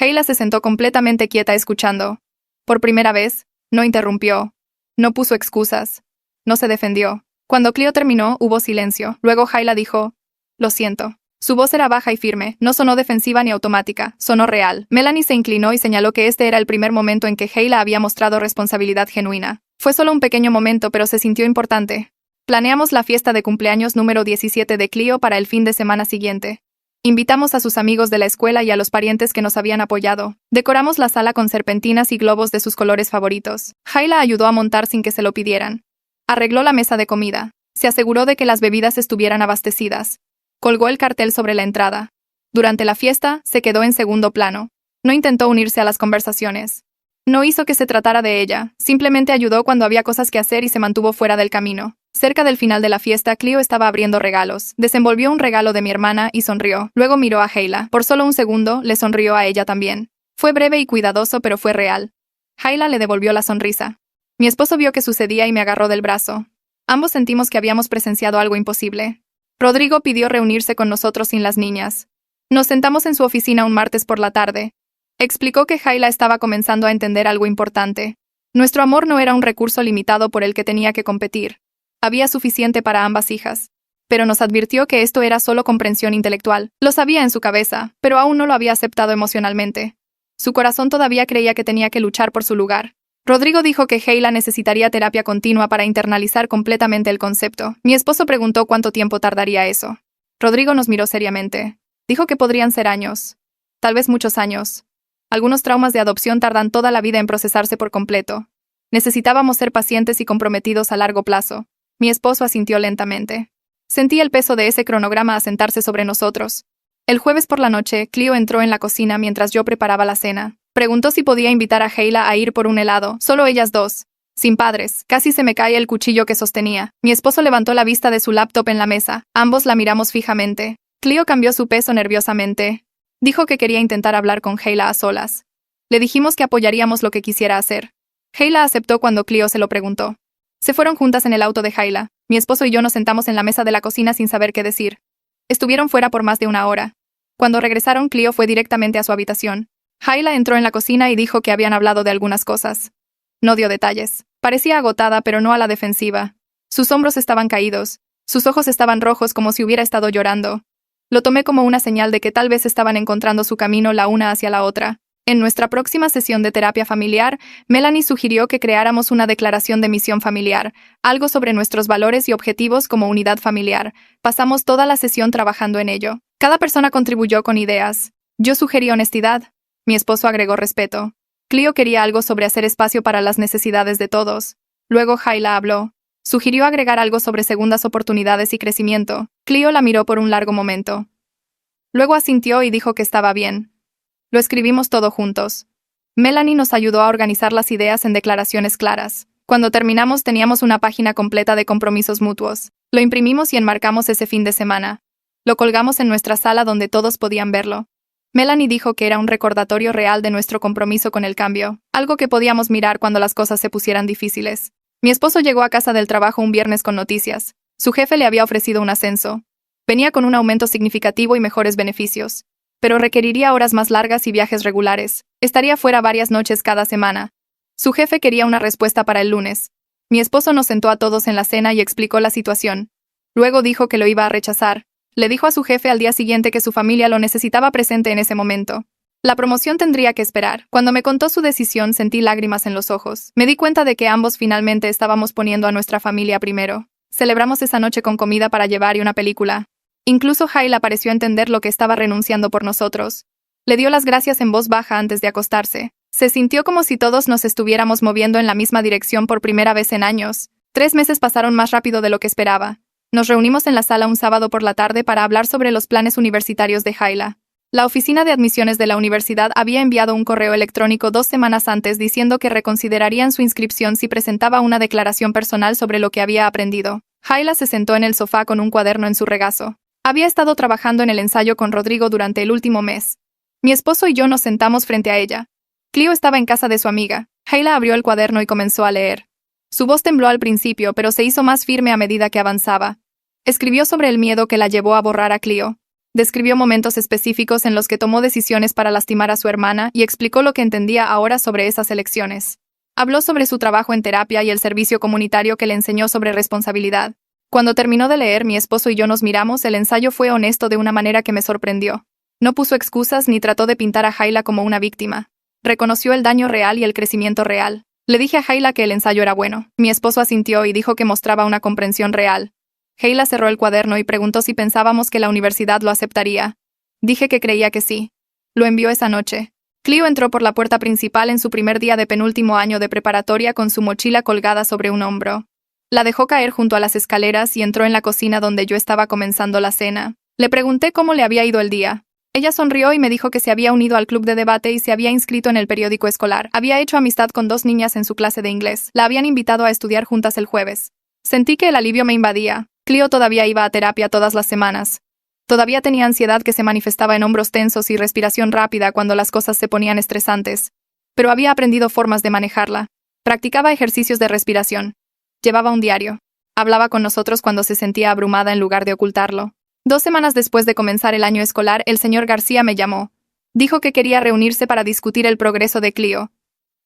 Hayla se sentó completamente quieta escuchando. Por primera vez, no interrumpió. No puso excusas. No se defendió. Cuando Cleo terminó, hubo silencio. Luego Hayla dijo: «Lo siento». Su voz era baja y firme, no sonó defensiva ni automática, sonó real. Melanie se inclinó y señaló que este era el primer momento en que Hayla había mostrado responsabilidad genuina. Fue solo un pequeño momento, pero se sintió importante. Planeamos la fiesta de cumpleaños número 17 de Cleo para el fin de semana siguiente. Invitamos a sus amigos de la escuela y a los parientes que nos habían apoyado. Decoramos la sala con serpentinas y globos de sus colores favoritos. Hayla ayudó a montar sin que se lo pidieran. Arregló la mesa de comida. Se aseguró de que las bebidas estuvieran abastecidas. Colgó el cartel sobre la entrada. Durante la fiesta, se quedó en segundo plano. No intentó unirse a las conversaciones. No hizo que se tratara de ella, simplemente ayudó cuando había cosas que hacer y se mantuvo fuera del camino. Cerca del final de la fiesta, Cleo estaba abriendo regalos. Desenvolvió un regalo de mi hermana y sonrió. Luego miró a Hayla. Por solo un segundo, le sonrió a ella también. Fue breve y cuidadoso, pero fue real. Hayla le devolvió la sonrisa. Mi esposo vio qué sucedía y me agarró del brazo. Ambos sentimos que habíamos presenciado algo imposible. Rodrigo pidió reunirse con nosotros sin las niñas. Nos sentamos en su oficina un martes por la tarde. Explicó que Hayla estaba comenzando a entender algo importante. Nuestro amor no era un recurso limitado por el que tenía que competir. Había suficiente para ambas hijas. Pero nos advirtió que esto era solo comprensión intelectual. Lo sabía en su cabeza, pero aún no lo había aceptado emocionalmente. Su corazón todavía creía que tenía que luchar por su lugar. Rodrigo dijo que Hayla necesitaría terapia continua para internalizar completamente el concepto. Mi esposo preguntó cuánto tiempo tardaría eso. Rodrigo nos miró seriamente. Dijo que podrían ser años. Tal vez muchos años. Algunos traumas de adopción tardan toda la vida en procesarse por completo. Necesitábamos ser pacientes y comprometidos a largo plazo. Mi esposo asintió lentamente. Sentí el peso de ese cronograma asentarse sobre nosotros. El jueves por la noche, Cleo entró en la cocina mientras yo preparaba la cena. Preguntó si podía invitar a Hayla a ir por un helado, solo ellas dos. Sin padres, casi se me cae el cuchillo que sostenía. Mi esposo levantó la vista de su laptop en la mesa. Ambos la miramos fijamente. Cleo cambió su peso nerviosamente. Dijo que quería intentar hablar con Hayla a solas. Le dijimos que apoyaríamos lo que quisiera hacer. Hayla aceptó cuando Cleo se lo preguntó. Se fueron juntas en el auto de Hayla. Mi esposo y yo nos sentamos en la mesa de la cocina sin saber qué decir. Estuvieron fuera por más de una hora. Cuando regresaron, Cleo fue directamente a su habitación. Hayla entró en la cocina y dijo que habían hablado de algunas cosas. No dio detalles. Parecía agotada, pero no a la defensiva. Sus hombros estaban caídos. Sus ojos estaban rojos como si hubiera estado llorando. Lo tomé como una señal de que tal vez estaban encontrando su camino la una hacia la otra. En nuestra próxima sesión de terapia familiar, Melanie sugirió que creáramos una declaración de misión familiar, algo sobre nuestros valores y objetivos como unidad familiar. Pasamos toda la sesión trabajando en ello. Cada persona contribuyó con ideas. Yo sugerí honestidad. Mi esposo agregó respeto. Cleo quería algo sobre hacer espacio para las necesidades de todos. Luego Hayla habló. Sugirió agregar algo sobre segundas oportunidades y crecimiento. Cleo la miró por un largo momento. Luego asintió y dijo que estaba bien. Lo escribimos todo juntos. Melanie nos ayudó a organizar las ideas en declaraciones claras. Cuando terminamos teníamos una página completa de compromisos mutuos. Lo imprimimos y enmarcamos ese fin de semana. Lo colgamos en nuestra sala donde todos podían verlo. Melanie dijo que era un recordatorio real de nuestro compromiso con el cambio, algo que podíamos mirar cuando las cosas se pusieran difíciles. Mi esposo llegó a casa del trabajo un viernes con noticias. Su jefe le había ofrecido un ascenso. Venía con un aumento significativo y mejores beneficios. Pero requeriría horas más largas y viajes regulares. Estaría fuera varias noches cada semana. Su jefe quería una respuesta para el lunes. Mi esposo nos sentó a todos en la cena y explicó la situación. Luego dijo que lo iba a rechazar. Le dijo a su jefe al día siguiente que su familia lo necesitaba presente en ese momento. La promoción tendría que esperar. Cuando me contó su decisión sentí lágrimas en los ojos. Me di cuenta de que ambos finalmente estábamos poniendo a nuestra familia primero. Celebramos esa noche con comida para llevar y una película. Incluso Hayla pareció entender lo que estaba renunciando por nosotros. Le dio las gracias en voz baja antes de acostarse. Se sintió como si todos nos estuviéramos moviendo en la misma dirección por primera vez en años. 3 meses pasaron más rápido de lo que esperaba. Nos reunimos en la sala un sábado por la tarde para hablar sobre los planes universitarios de Hayla. La oficina de admisiones de la universidad había enviado un correo electrónico 2 semanas antes diciendo que reconsiderarían su inscripción si presentaba una declaración personal sobre lo que había aprendido. Hayla se sentó en el sofá con un cuaderno en su regazo. Había estado trabajando en el ensayo con Rodrigo durante el último mes. Mi esposo y yo nos sentamos frente a ella. Cleo estaba en casa de su amiga. Hayla abrió el cuaderno y comenzó a leer. Su voz tembló al principio, pero se hizo más firme a medida que avanzaba. Escribió sobre el miedo que la llevó a borrar a Cleo. Describió momentos específicos en los que tomó decisiones para lastimar a su hermana y explicó lo que entendía ahora sobre esas elecciones. Habló sobre su trabajo en terapia y el servicio comunitario que le enseñó sobre responsabilidad. Cuando terminó de leer, mi esposo y yo nos miramos. El ensayo fue honesto de una manera que me sorprendió. No puso excusas ni trató de pintar a Hayla como una víctima. Reconoció el daño real y el crecimiento real. Le dije a Hayla que el ensayo era bueno. Mi esposo asintió y dijo que mostraba una comprensión real. Hayla cerró el cuaderno y preguntó si pensábamos que la universidad lo aceptaría. Dije que creía que sí. Lo envió esa noche. Cleo entró por la puerta principal en su primer día de penúltimo año de preparatoria con su mochila colgada sobre un hombro. La dejó caer junto a las escaleras y entró en la cocina donde yo estaba comenzando la cena. Le pregunté cómo le había ido el día. Ella sonrió y me dijo que se había unido al club de debate y se había inscrito en el periódico escolar. Había hecho amistad con 2 niñas en su clase de inglés. La habían invitado a estudiar juntas el jueves. Sentí que el alivio me invadía. Cleo todavía iba a terapia todas las semanas. Todavía tenía ansiedad que se manifestaba en hombros tensos y respiración rápida cuando las cosas se ponían estresantes. Pero había aprendido formas de manejarla. Practicaba ejercicios de respiración. Llevaba un diario. Hablaba con nosotros cuando se sentía abrumada en lugar de ocultarlo. 2 semanas después de comenzar el año escolar, el señor García me llamó. Dijo que quería reunirse para discutir el progreso de Cleo.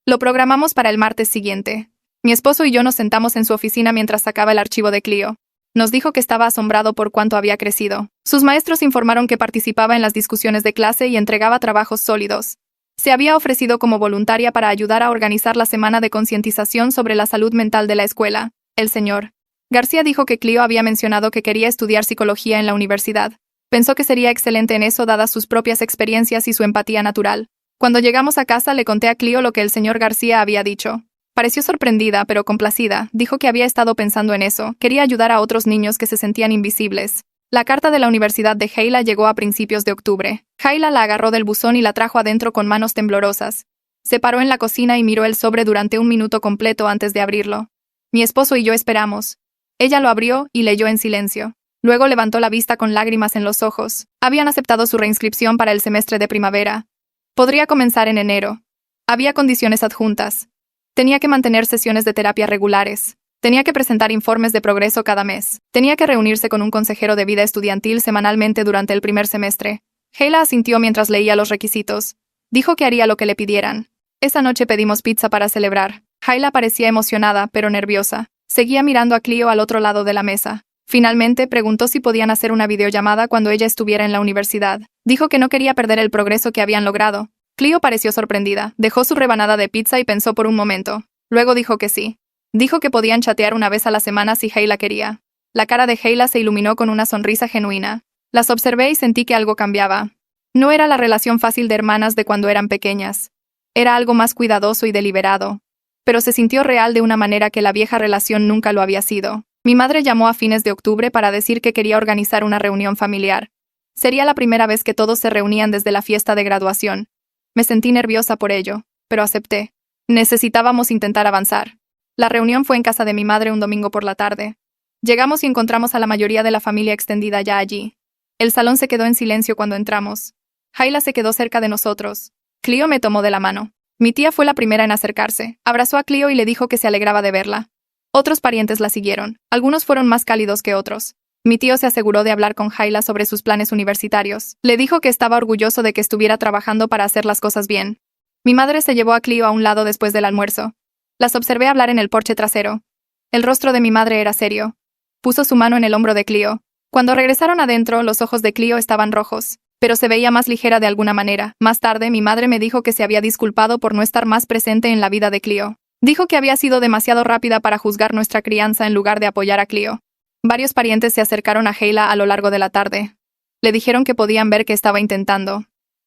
Lo programamos para el martes siguiente. Mi esposo y yo nos sentamos en su oficina mientras sacaba el archivo de Cleo. Nos dijo que estaba asombrado por cuánto había crecido. Sus maestros informaron que participaba en las discusiones de clase y entregaba trabajos sólidos. Se había ofrecido como voluntaria para ayudar a organizar la semana de concientización sobre la salud mental de la escuela. El señor García dijo que Cleo había mencionado que quería estudiar psicología en la universidad. Pensó que sería excelente en eso dadas sus propias experiencias y su empatía natural. Cuando llegamos a casa le conté a Cleo lo que el señor García había dicho. Pareció sorprendida, pero complacida. Dijo que había estado pensando en eso. Quería ayudar a otros niños que se sentían invisibles. La carta de la Universidad de Hayla llegó a principios de octubre. Hayla la agarró del buzón y la trajo adentro con manos temblorosas. Se paró en la cocina y miró el sobre durante un minuto completo antes de abrirlo. Mi esposo y yo esperamos. Ella lo abrió y leyó en silencio. Luego levantó la vista con lágrimas en los ojos. Habían aceptado su reinscripción para el semestre de primavera. Podría comenzar en enero. Había condiciones adjuntas. Tenía que mantener sesiones de terapia regulares. Tenía que presentar informes de progreso cada mes. Tenía que reunirse con un consejero de vida estudiantil semanalmente durante el primer semestre. Hayla asintió mientras leía los requisitos. Dijo que haría lo que le pidieran. Esa noche pedimos pizza para celebrar. Hayla parecía emocionada, pero nerviosa. Seguía mirando a Cleo al otro lado de la mesa. Finalmente, preguntó si podían hacer una videollamada cuando ella estuviera en la universidad. Dijo que no quería perder el progreso que habían logrado. Cleo pareció sorprendida. Dejó su rebanada de pizza y pensó por un momento. Luego dijo que sí. Dijo que podían chatear una vez a la semana si Hayla quería. La cara de Hayla se iluminó con una sonrisa genuina. Las observé y sentí que algo cambiaba. No era la relación fácil de hermanas de cuando eran pequeñas. Era algo más cuidadoso y deliberado. Pero se sintió real de una manera que la vieja relación nunca lo había sido. Mi madre llamó a fines de octubre para decir que quería organizar una reunión familiar. Sería la primera vez que todos se reunían desde la fiesta de graduación. Me sentí nerviosa por ello, pero acepté. Necesitábamos intentar avanzar. La reunión fue en casa de mi madre un domingo por la tarde. Llegamos y encontramos a la mayoría de la familia extendida ya allí. El salón se quedó en silencio cuando entramos. Hayla se quedó cerca de nosotros. Cleo me tomó de la mano. Mi tía fue la primera en acercarse. Abrazó a Cleo y le dijo que se alegraba de verla. Otros parientes la siguieron. Algunos fueron más cálidos que otros. Mi tío se aseguró de hablar con Hayla sobre sus planes universitarios. Le dijo que estaba orgulloso de que estuviera trabajando para hacer las cosas bien. Mi madre se llevó a Cleo a un lado después del almuerzo. Las observé hablar en el porche trasero. El rostro de mi madre era serio. Puso su mano en el hombro de Cleo. Cuando regresaron adentro, los ojos de Cleo estaban rojos, pero se veía más ligera de alguna manera. Más tarde, mi madre me dijo que se había disculpado por no estar más presente en la vida de Cleo. Dijo que había sido demasiado rápida para juzgar nuestra crianza en lugar de apoyar a Cleo. Varios parientes se acercaron a Hayla a lo largo de la tarde. Le dijeron que podían ver que estaba intentando.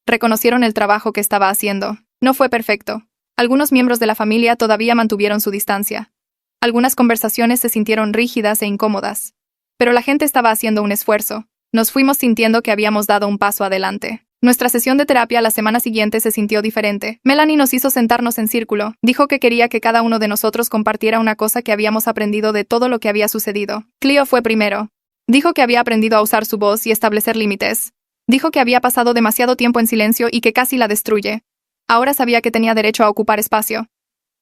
Reconocieron el trabajo que estaba haciendo. No fue perfecto. Algunos miembros de la familia todavía mantuvieron su distancia. Algunas conversaciones se sintieron rígidas e incómodas. Pero la gente estaba haciendo un esfuerzo. Nos fuimos sintiendo que habíamos dado un paso adelante. Nuestra sesión de terapia la semana siguiente se sintió diferente. Melanie nos hizo sentarnos en círculo. Dijo que quería que cada uno de nosotros compartiera una cosa que habíamos aprendido de todo lo que había sucedido. Cleo fue primero. Dijo que había aprendido a usar su voz y establecer límites. Dijo que había pasado demasiado tiempo en silencio y que casi la destruye. Ahora sabía que tenía derecho a ocupar espacio.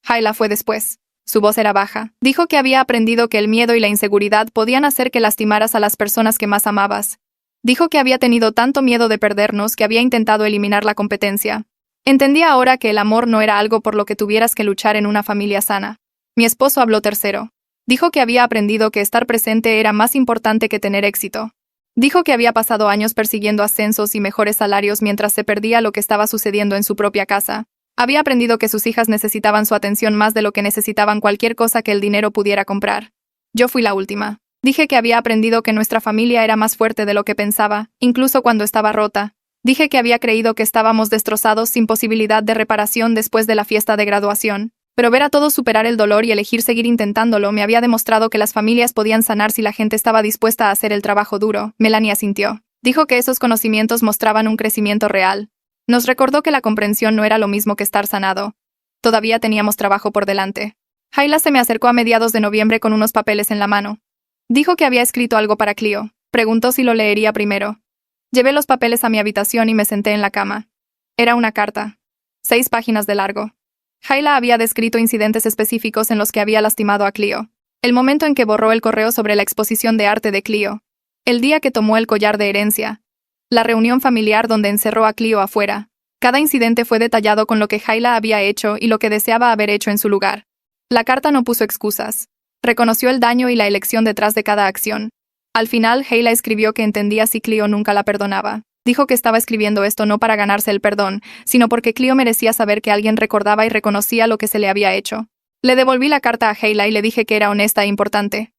Hayla fue después. Su voz era baja. Dijo que había aprendido que el miedo y la inseguridad podían hacer que lastimaras a las personas que más amabas. Dijo que había tenido tanto miedo de perdernos que había intentado eliminar la competencia. Entendía ahora que el amor no era algo por lo que tuvieras que luchar en una familia sana. Mi esposo habló tercero. Dijo que había aprendido que estar presente era más importante que tener éxito. Dijo que había pasado años persiguiendo ascensos y mejores salarios mientras se perdía lo que estaba sucediendo en su propia casa. Había aprendido que sus hijas necesitaban su atención más de lo que necesitaban cualquier cosa que el dinero pudiera comprar. Yo fui la última. Dije que había aprendido que nuestra familia era más fuerte de lo que pensaba, incluso cuando estaba rota. Dije que había creído que estábamos destrozados sin posibilidad de reparación después de la fiesta de graduación. Pero ver a todos superar el dolor y elegir seguir intentándolo me había demostrado que las familias podían sanar si la gente estaba dispuesta a hacer el trabajo duro. Melanie asintió. Dijo que esos conocimientos mostraban un crecimiento real. Nos recordó que la comprensión no era lo mismo que estar sanado. Todavía teníamos trabajo por delante. Hayla se me acercó a mediados de noviembre con unos papeles en la mano. Dijo que había escrito algo para Cleo. Preguntó si lo leería primero. Llevé los papeles a mi habitación y me senté en la cama. Era una carta. 6 páginas de largo. Hayla había descrito incidentes específicos en los que había lastimado a Cleo. El momento en que borró el correo sobre la exposición de arte de Cleo. El día que tomó el collar de herencia. La reunión familiar donde encerró a Cleo afuera. Cada incidente fue detallado con lo que Hayla había hecho y lo que deseaba haber hecho en su lugar. La carta no puso excusas. Reconoció el daño y la elección detrás de cada acción. Al final, Hayla escribió que entendía si Cleo nunca la perdonaba. Dijo que estaba escribiendo esto no para ganarse el perdón, sino porque Cleo merecía saber que alguien recordaba y reconocía lo que se le había hecho. Le devolví la carta a Hayla y le dije que era honesta e importante.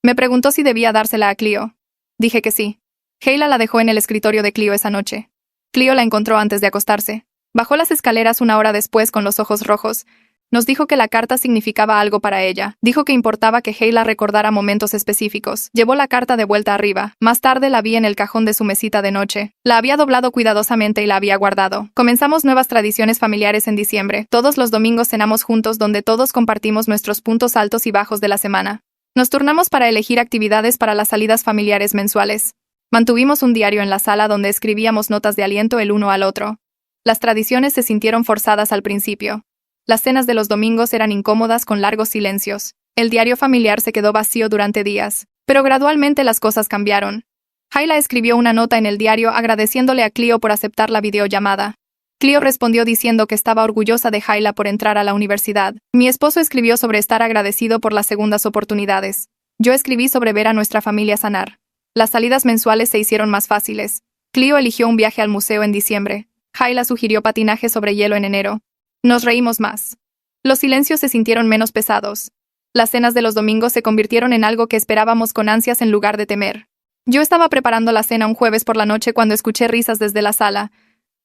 Me preguntó si debía dársela a Cleo. Dije que sí. Hayla la dejó en el escritorio de Cleo esa noche. Cleo la encontró antes de acostarse. Bajó las escaleras una hora después con los ojos rojos. Nos dijo que la carta significaba algo para ella. Dijo que importaba que Hayla recordara momentos específicos. Llevó la carta de vuelta arriba. Más tarde la vi en el cajón de su mesita de noche. La había doblado cuidadosamente y la había guardado. Comenzamos nuevas tradiciones familiares en diciembre. Todos los domingos cenamos juntos donde todos compartimos nuestros puntos altos y bajos de la semana. Nos turnamos para elegir actividades para las salidas familiares mensuales. Mantuvimos un diario en la sala donde escribíamos notas de aliento el uno al otro. Las tradiciones se sintieron forzadas al principio. Las cenas de los domingos eran incómodas con largos silencios. El diario familiar se quedó vacío durante días, pero gradualmente las cosas cambiaron. Hayla escribió una nota en el diario agradeciéndole a Cleo por aceptar la videollamada. Cleo respondió diciendo que estaba orgullosa de Hayla por entrar a la universidad. Mi esposo escribió sobre estar agradecido por las segundas oportunidades. Yo escribí sobre ver a nuestra familia sanar. Las salidas mensuales se hicieron más fáciles. Cleo eligió un viaje al museo en diciembre. Hayla sugirió patinaje sobre hielo en enero. Nos reímos más. Los silencios se sintieron menos pesados. Las cenas de los domingos se convirtieron en algo que esperábamos con ansias en lugar de temer. Yo estaba preparando la cena un jueves por la noche cuando escuché risas desde la sala.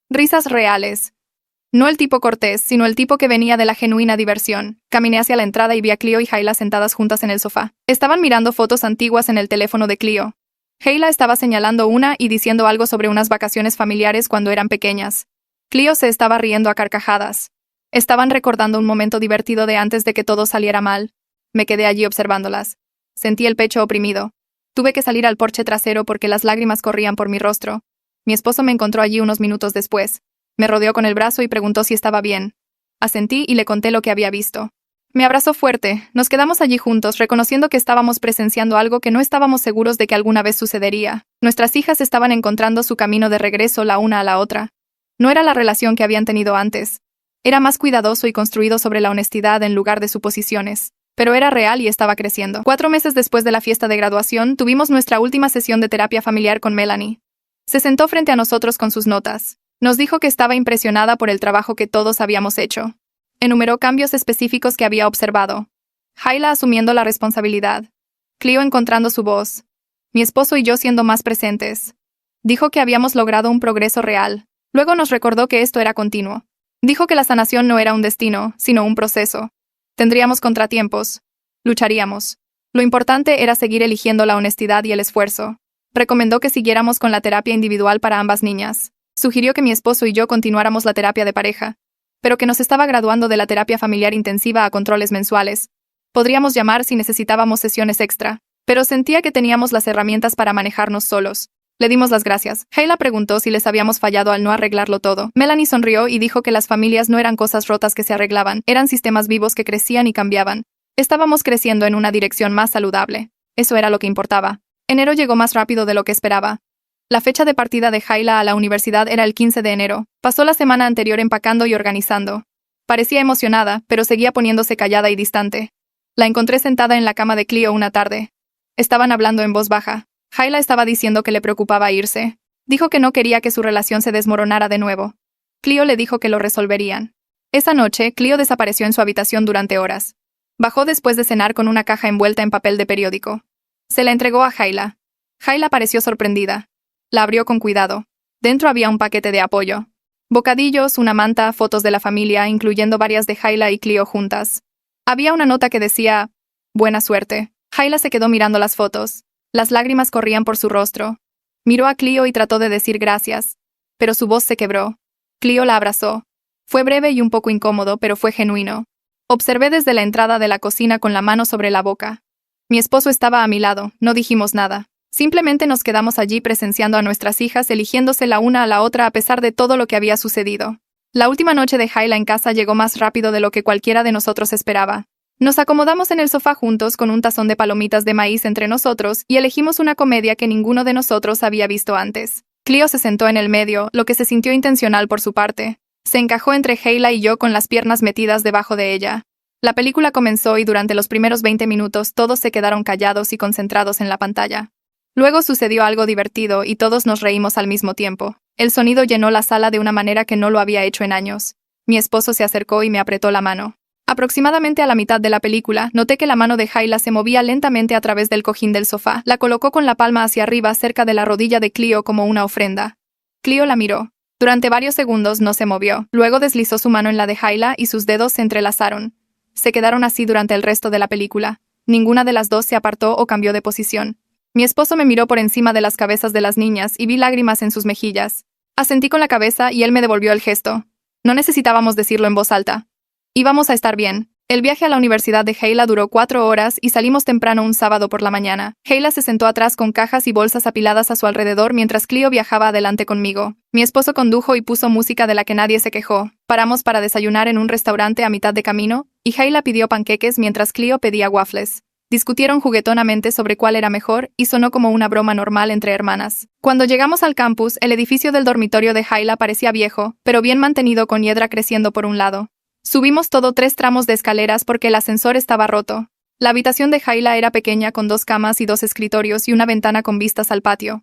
Risas reales. No el tipo cortés, sino el tipo que venía de la genuina diversión. Caminé hacia la entrada y vi a Cleo y Hayla sentadas juntas en el sofá. Estaban mirando fotos antiguas en el teléfono de Cleo. Hayla estaba señalando una y diciendo algo sobre unas vacaciones familiares cuando eran pequeñas. Cleo se estaba riendo a carcajadas. Estaban recordando un momento divertido de antes de que todo saliera mal. Me quedé allí observándolas. Sentí el pecho oprimido. Tuve que salir al porche trasero porque las lágrimas corrían por mi rostro. Mi esposo me encontró allí unos minutos después. Me rodeó con el brazo y preguntó si estaba bien. Asentí y le conté lo que había visto. Me abrazó fuerte. Nos quedamos allí juntos, reconociendo que estábamos presenciando algo que no estábamos seguros de que alguna vez sucedería. Nuestras hijas estaban encontrando su camino de regreso la una a la otra. No era la relación que habían tenido antes. Era más cuidadoso y construido sobre la honestidad en lugar de suposiciones. Pero era real y estaba creciendo. 4 meses después de la fiesta de graduación, tuvimos nuestra última sesión de terapia familiar con Melanie. Se sentó frente a nosotros con sus notas. Nos dijo que estaba impresionada por el trabajo que todos habíamos hecho. Enumeró cambios específicos que había observado. Hayla asumiendo la responsabilidad. Cleo encontrando su voz. Mi esposo y yo siendo más presentes. Dijo que habíamos logrado un progreso real. Luego nos recordó que esto era continuo. Dijo que la sanación no era un destino, sino un proceso. Tendríamos contratiempos. Lucharíamos. Lo importante era seguir eligiendo la honestidad y el esfuerzo. Recomendó que siguiéramos con la terapia individual para ambas niñas. Sugirió que mi esposo y yo continuáramos la terapia de pareja, pero que nos estaba graduando de la terapia familiar intensiva a controles mensuales. Podríamos llamar si necesitábamos sesiones extra, pero sentía que teníamos las herramientas para manejarnos solos. Le dimos las gracias. Hayla preguntó si les habíamos fallado al no arreglarlo todo. Melanie sonrió y dijo que las familias no eran cosas rotas que se arreglaban, eran sistemas vivos que crecían y cambiaban. Estábamos creciendo en una dirección más saludable. Eso era lo que importaba. Enero llegó más rápido de lo que esperaba. La fecha de partida de Hayla a la universidad era el 15 de enero. Pasó la semana anterior empacando y organizando. Parecía emocionada, pero seguía poniéndose callada y distante. La encontré sentada en la cama de Cleo una tarde. Estaban hablando en voz baja. Hayla estaba diciendo que le preocupaba irse. Dijo que no quería que su relación se desmoronara de nuevo. Cleo le dijo que lo resolverían. Esa noche, Cleo desapareció en su habitación durante horas. Bajó después de cenar con una caja envuelta en papel de periódico. Se la entregó a Hayla. Hayla pareció sorprendida. La abrió con cuidado. Dentro había un paquete de apoyo. Bocadillos, una manta, fotos de la familia, incluyendo varias de Hayla y Cleo juntas. Había una nota que decía, «Buena suerte». Hayla se quedó mirando las fotos. Las lágrimas corrían por su rostro. Miró a Cleo y trató de decir gracias, pero su voz se quebró. Cleo la abrazó. Fue breve y un poco incómodo, pero fue genuino. Observé desde la entrada de la cocina con la mano sobre la boca. Mi esposo estaba a mi lado, no dijimos nada. Simplemente nos quedamos allí presenciando a nuestras hijas eligiéndose la una a la otra a pesar de todo lo que había sucedido. La última noche de Hayla en casa llegó más rápido de lo que cualquiera de nosotros esperaba. Nos acomodamos en el sofá juntos con un tazón de palomitas de maíz entre nosotros y elegimos una comedia que ninguno de nosotros había visto antes. Cleo se sentó en el medio, lo que se sintió intencional por su parte. Se encajó entre Hayla y yo con las piernas metidas debajo de ella. La película comenzó y durante los primeros 20 minutos todos se quedaron callados y concentrados en la pantalla. Luego sucedió algo divertido y todos nos reímos al mismo tiempo. El sonido llenó la sala de una manera que no lo había hecho en años. Mi esposo se acercó y me apretó la mano. Aproximadamente a la mitad de la película, noté que la mano de Hayla se movía lentamente a través del cojín del sofá. La colocó con la palma hacia arriba cerca de la rodilla de Cleo como una ofrenda. Cleo la miró. Durante varios segundos no se movió. Luego deslizó su mano en la de Hayla y sus dedos se entrelazaron. Se quedaron así durante el resto de la película. Ninguna de las dos se apartó o cambió de posición. Mi esposo me miró por encima de las cabezas de las niñas y vi lágrimas en sus mejillas. Asentí con la cabeza y él me devolvió el gesto. No necesitábamos decirlo en voz alta. Íbamos a estar bien. El viaje a la universidad de Hayla duró 4 horas y salimos temprano un sábado por la mañana. Hayla se sentó atrás con cajas y bolsas apiladas a su alrededor mientras Cleo viajaba adelante conmigo. Mi esposo condujo y puso música de la que nadie se quejó. Paramos para desayunar en un restaurante a mitad de camino, y Hayla pidió panqueques mientras Cleo pedía waffles. Discutieron juguetonamente sobre cuál era mejor y sonó como una broma normal entre hermanas. Cuando llegamos al campus, el edificio del dormitorio de Hayla parecía viejo, pero bien mantenido con hiedra creciendo por un lado. Subimos todo 3 tramos de escaleras porque el ascensor estaba roto. La habitación de Hayla era pequeña con 2 camas y 2 escritorios y una ventana con vistas al patio.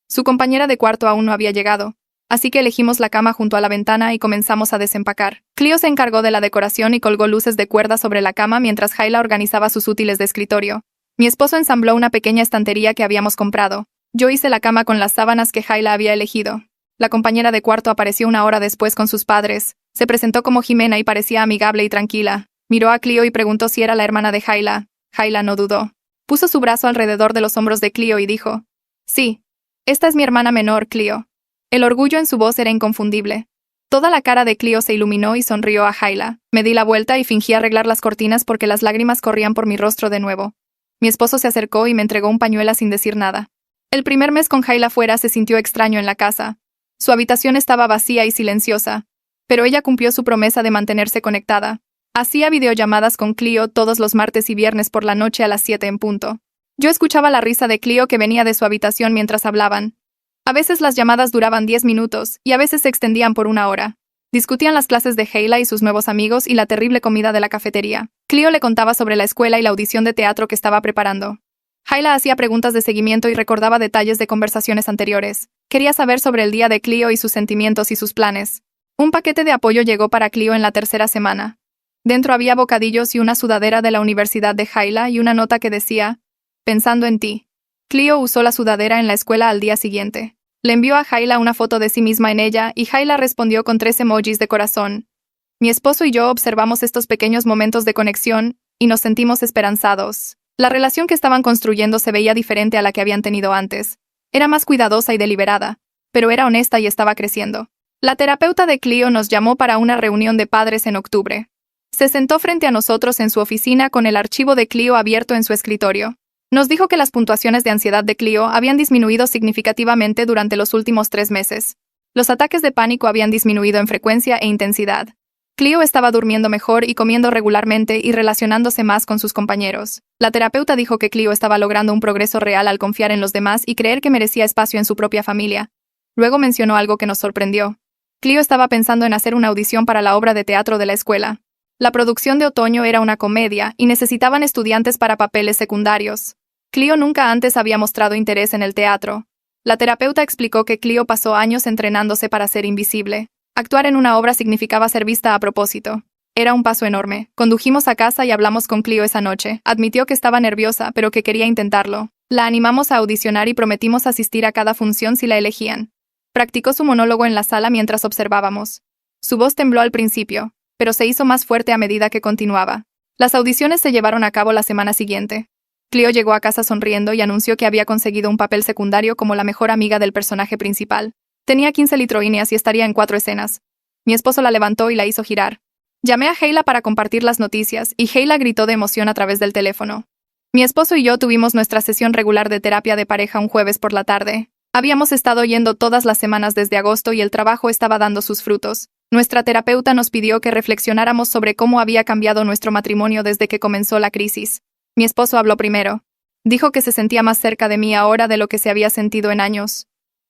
Su compañera de cuarto aún no había llegado, así que elegimos la cama junto a la ventana y comenzamos a desempacar. Cleo se encargó de la decoración y colgó luces de cuerda sobre la cama mientras Hayla organizaba sus útiles de escritorio. Mi esposo ensambló una pequeña estantería que habíamos comprado. Yo hice la cama con las sábanas que Hayla había elegido. La compañera de cuarto apareció 1 hora después con sus padres. Se presentó como Jimena y parecía amigable y tranquila. Miró a Cleo y preguntó si era la hermana de Hayla. Hayla no dudó. Puso su brazo alrededor de los hombros de Cleo y dijo: «Sí. Esta es mi hermana menor, Cleo». El orgullo en su voz era inconfundible. Toda la cara de Cleo se iluminó y sonrió a Hayla. Me di la vuelta y fingí arreglar las cortinas porque las lágrimas corrían por mi rostro de nuevo. Mi esposo se acercó y me entregó un pañuelo sin decir nada. El primer mes con Hayla fuera se sintió extraño en la casa. Su habitación estaba vacía y silenciosa, pero ella cumplió su promesa de mantenerse conectada. Hacía videollamadas con Cleo todos los martes y viernes por la noche a las 7 en punto. Yo escuchaba la risa de Cleo que venía de su habitación mientras hablaban. A veces las llamadas duraban 10 minutos y a veces se extendían por 1 hora. Discutían las clases de Hayla y sus nuevos amigos y la terrible comida de la cafetería. Cleo le contaba sobre la escuela y la audición de teatro que estaba preparando. Hayla hacía preguntas de seguimiento y recordaba detalles de conversaciones anteriores. Quería saber sobre el día de Cleo y sus sentimientos y sus planes. Un paquete de apoyo llegó para Cleo en la 3ª semana. Dentro había bocadillos y una sudadera de la Universidad de Hayla y una nota que decía: «Pensando en ti». Cleo usó la sudadera en la escuela al día siguiente. Le envió a Hayla una foto de sí misma en ella y Hayla respondió con 3 emojis de corazón. Mi esposo y yo observamos estos pequeños momentos de conexión y nos sentimos esperanzados. La relación que estaban construyendo se veía diferente a la que habían tenido antes. Era más cuidadosa y deliberada, pero era honesta y estaba creciendo. La terapeuta de Cleo nos llamó para una reunión de padres en octubre. Se sentó frente a nosotros en su oficina con el archivo de Cleo abierto en su escritorio. Nos dijo que las puntuaciones de ansiedad de Cleo habían disminuido significativamente durante los últimos 3 meses. Los ataques de pánico habían disminuido en frecuencia e intensidad. Cleo estaba durmiendo mejor y comiendo regularmente y relacionándose más con sus compañeros. La terapeuta dijo que Cleo estaba logrando un progreso real al confiar en los demás y creer que merecía espacio en su propia familia. Luego mencionó algo que nos sorprendió. Cleo estaba pensando en hacer una audición para la obra de teatro de la escuela. La producción de otoño era una comedia y necesitaban estudiantes para papeles secundarios. Cleo nunca antes había mostrado interés en el teatro. La terapeuta explicó que Cleo pasó años entrenándose para ser invisible. Actuar en una obra significaba ser vista a propósito. Era un paso enorme. Condujimos a casa y hablamos con Cleo esa noche. Admitió que estaba nerviosa, pero que quería intentarlo. La animamos a audicionar y prometimos asistir a cada función si la elegían. Practicó su monólogo en la sala mientras observábamos. Su voz tembló al principio, pero se hizo más fuerte a medida que continuaba. Las audiciones se llevaron a cabo la semana siguiente. Cleo llegó a casa sonriendo y anunció que había conseguido un papel secundario como la mejor amiga del personaje principal. Tenía 15 litroíneas y estaría en 4 escenas. Mi esposo la levantó y la hizo girar. Llamé a Hayla para compartir las noticias y Hayla gritó de emoción a través del teléfono. Mi esposo y yo tuvimos nuestra sesión regular de terapia de pareja un jueves por la tarde. Habíamos estado yendo todas las semanas desde agosto y el trabajo estaba dando sus frutos. Nuestra terapeuta nos pidió que reflexionáramos sobre cómo había cambiado nuestro matrimonio desde que comenzó la crisis. Mi esposo habló primero. Dijo que se sentía más cerca de mí ahora de lo que se había sentido en años.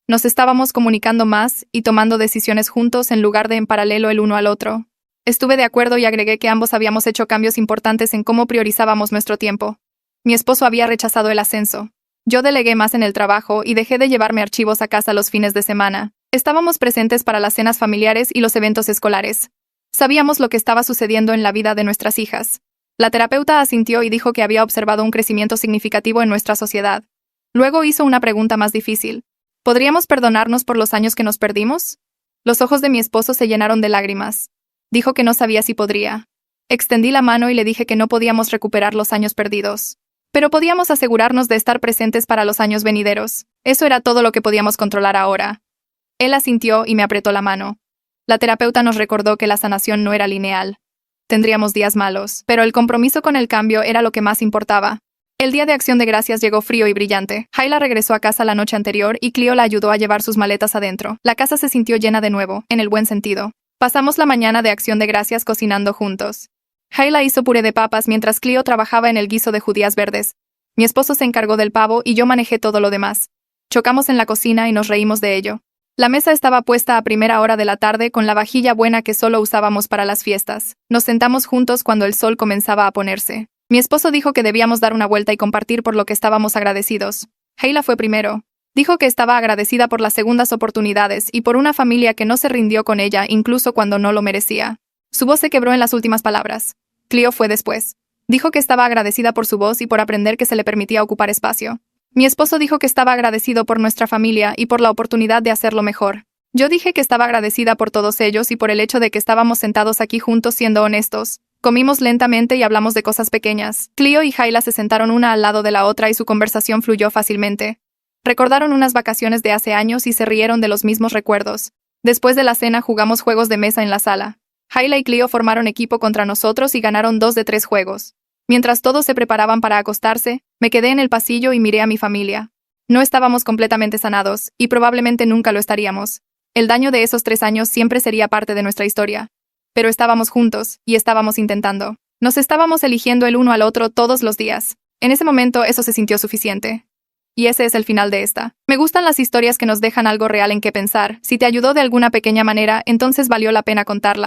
Nos estábamos comunicando más y tomando decisiones juntos en lugar de en paralelo el uno al otro. Estuve de acuerdo y agregué que ambos habíamos hecho cambios importantes en cómo priorizábamos nuestro tiempo. Mi esposo había rechazado el ascenso. Yo delegué más en el trabajo y dejé de llevarme archivos a casa los fines de semana. Estábamos presentes para las cenas familiares y los eventos escolares. Sabíamos lo que estaba sucediendo en la vida de nuestras hijas. La terapeuta asintió y dijo que había observado un crecimiento significativo en nuestra sociedad. Luego hizo una pregunta más difícil. ¿Podríamos perdonarnos por los años que nos perdimos? Los ojos de mi esposo se llenaron de lágrimas. Dijo que no sabía si podría. Extendí la mano y le dije que no podíamos recuperar los años perdidos. Pero podíamos asegurarnos de estar presentes para los años venideros. Eso era todo lo que podíamos controlar ahora. Él asintió y me apretó la mano. La terapeuta nos recordó que la sanación no era lineal. Tendríamos días malos, pero el compromiso con el cambio era lo que más importaba. El día de Acción de Gracias llegó frío y brillante. Hayla regresó a casa la noche anterior y Cleo la ayudó a llevar sus maletas adentro. La casa se sintió llena de nuevo, en el buen sentido. Pasamos la mañana de Acción de Gracias cocinando juntos. Hayla hizo puré de papas mientras Cleo trabajaba en el guiso de judías verdes. Mi esposo se encargó del pavo y yo manejé todo lo demás. Chocamos en la cocina y nos reímos de ello. La mesa estaba puesta a primera hora de la tarde con la vajilla buena que solo usábamos para las fiestas. Nos sentamos juntos cuando el sol comenzaba a ponerse. Mi esposo dijo que debíamos dar una vuelta y compartir por lo que estábamos agradecidos. Hayla fue primero. Dijo que estaba agradecida por las segundas oportunidades y por una familia que no se rindió con ella incluso cuando no lo merecía. Su voz se quebró en las últimas palabras. Cleo fue después. Dijo que estaba agradecida por su voz y por aprender que se le permitía ocupar espacio. Mi esposo dijo que estaba agradecido por nuestra familia y por la oportunidad de hacerlo mejor. Yo dije que estaba agradecida por todos ellos y por el hecho de que estábamos sentados aquí juntos siendo honestos. Comimos lentamente y hablamos de cosas pequeñas. Cleo y Hayla se sentaron una al lado de la otra y su conversación fluyó fácilmente. Recordaron unas vacaciones de hace años y se rieron de los mismos recuerdos. Después de la cena jugamos juegos de mesa en la sala. Hayla y Cleo formaron equipo contra nosotros y ganaron 2 de 3 juegos. Mientras todos se preparaban para acostarse, me quedé en el pasillo y miré a mi familia. No estábamos completamente sanados, y probablemente nunca lo estaríamos. El daño de esos 3 años siempre sería parte de nuestra historia. Pero estábamos juntos, y estábamos intentando. Nos estábamos eligiendo el uno al otro todos los días. En ese momento eso se sintió suficiente. Y ese es el final de esta. Me gustan las historias que nos dejan algo real en qué pensar. Si te ayudó de alguna pequeña manera, entonces valió la pena contarla.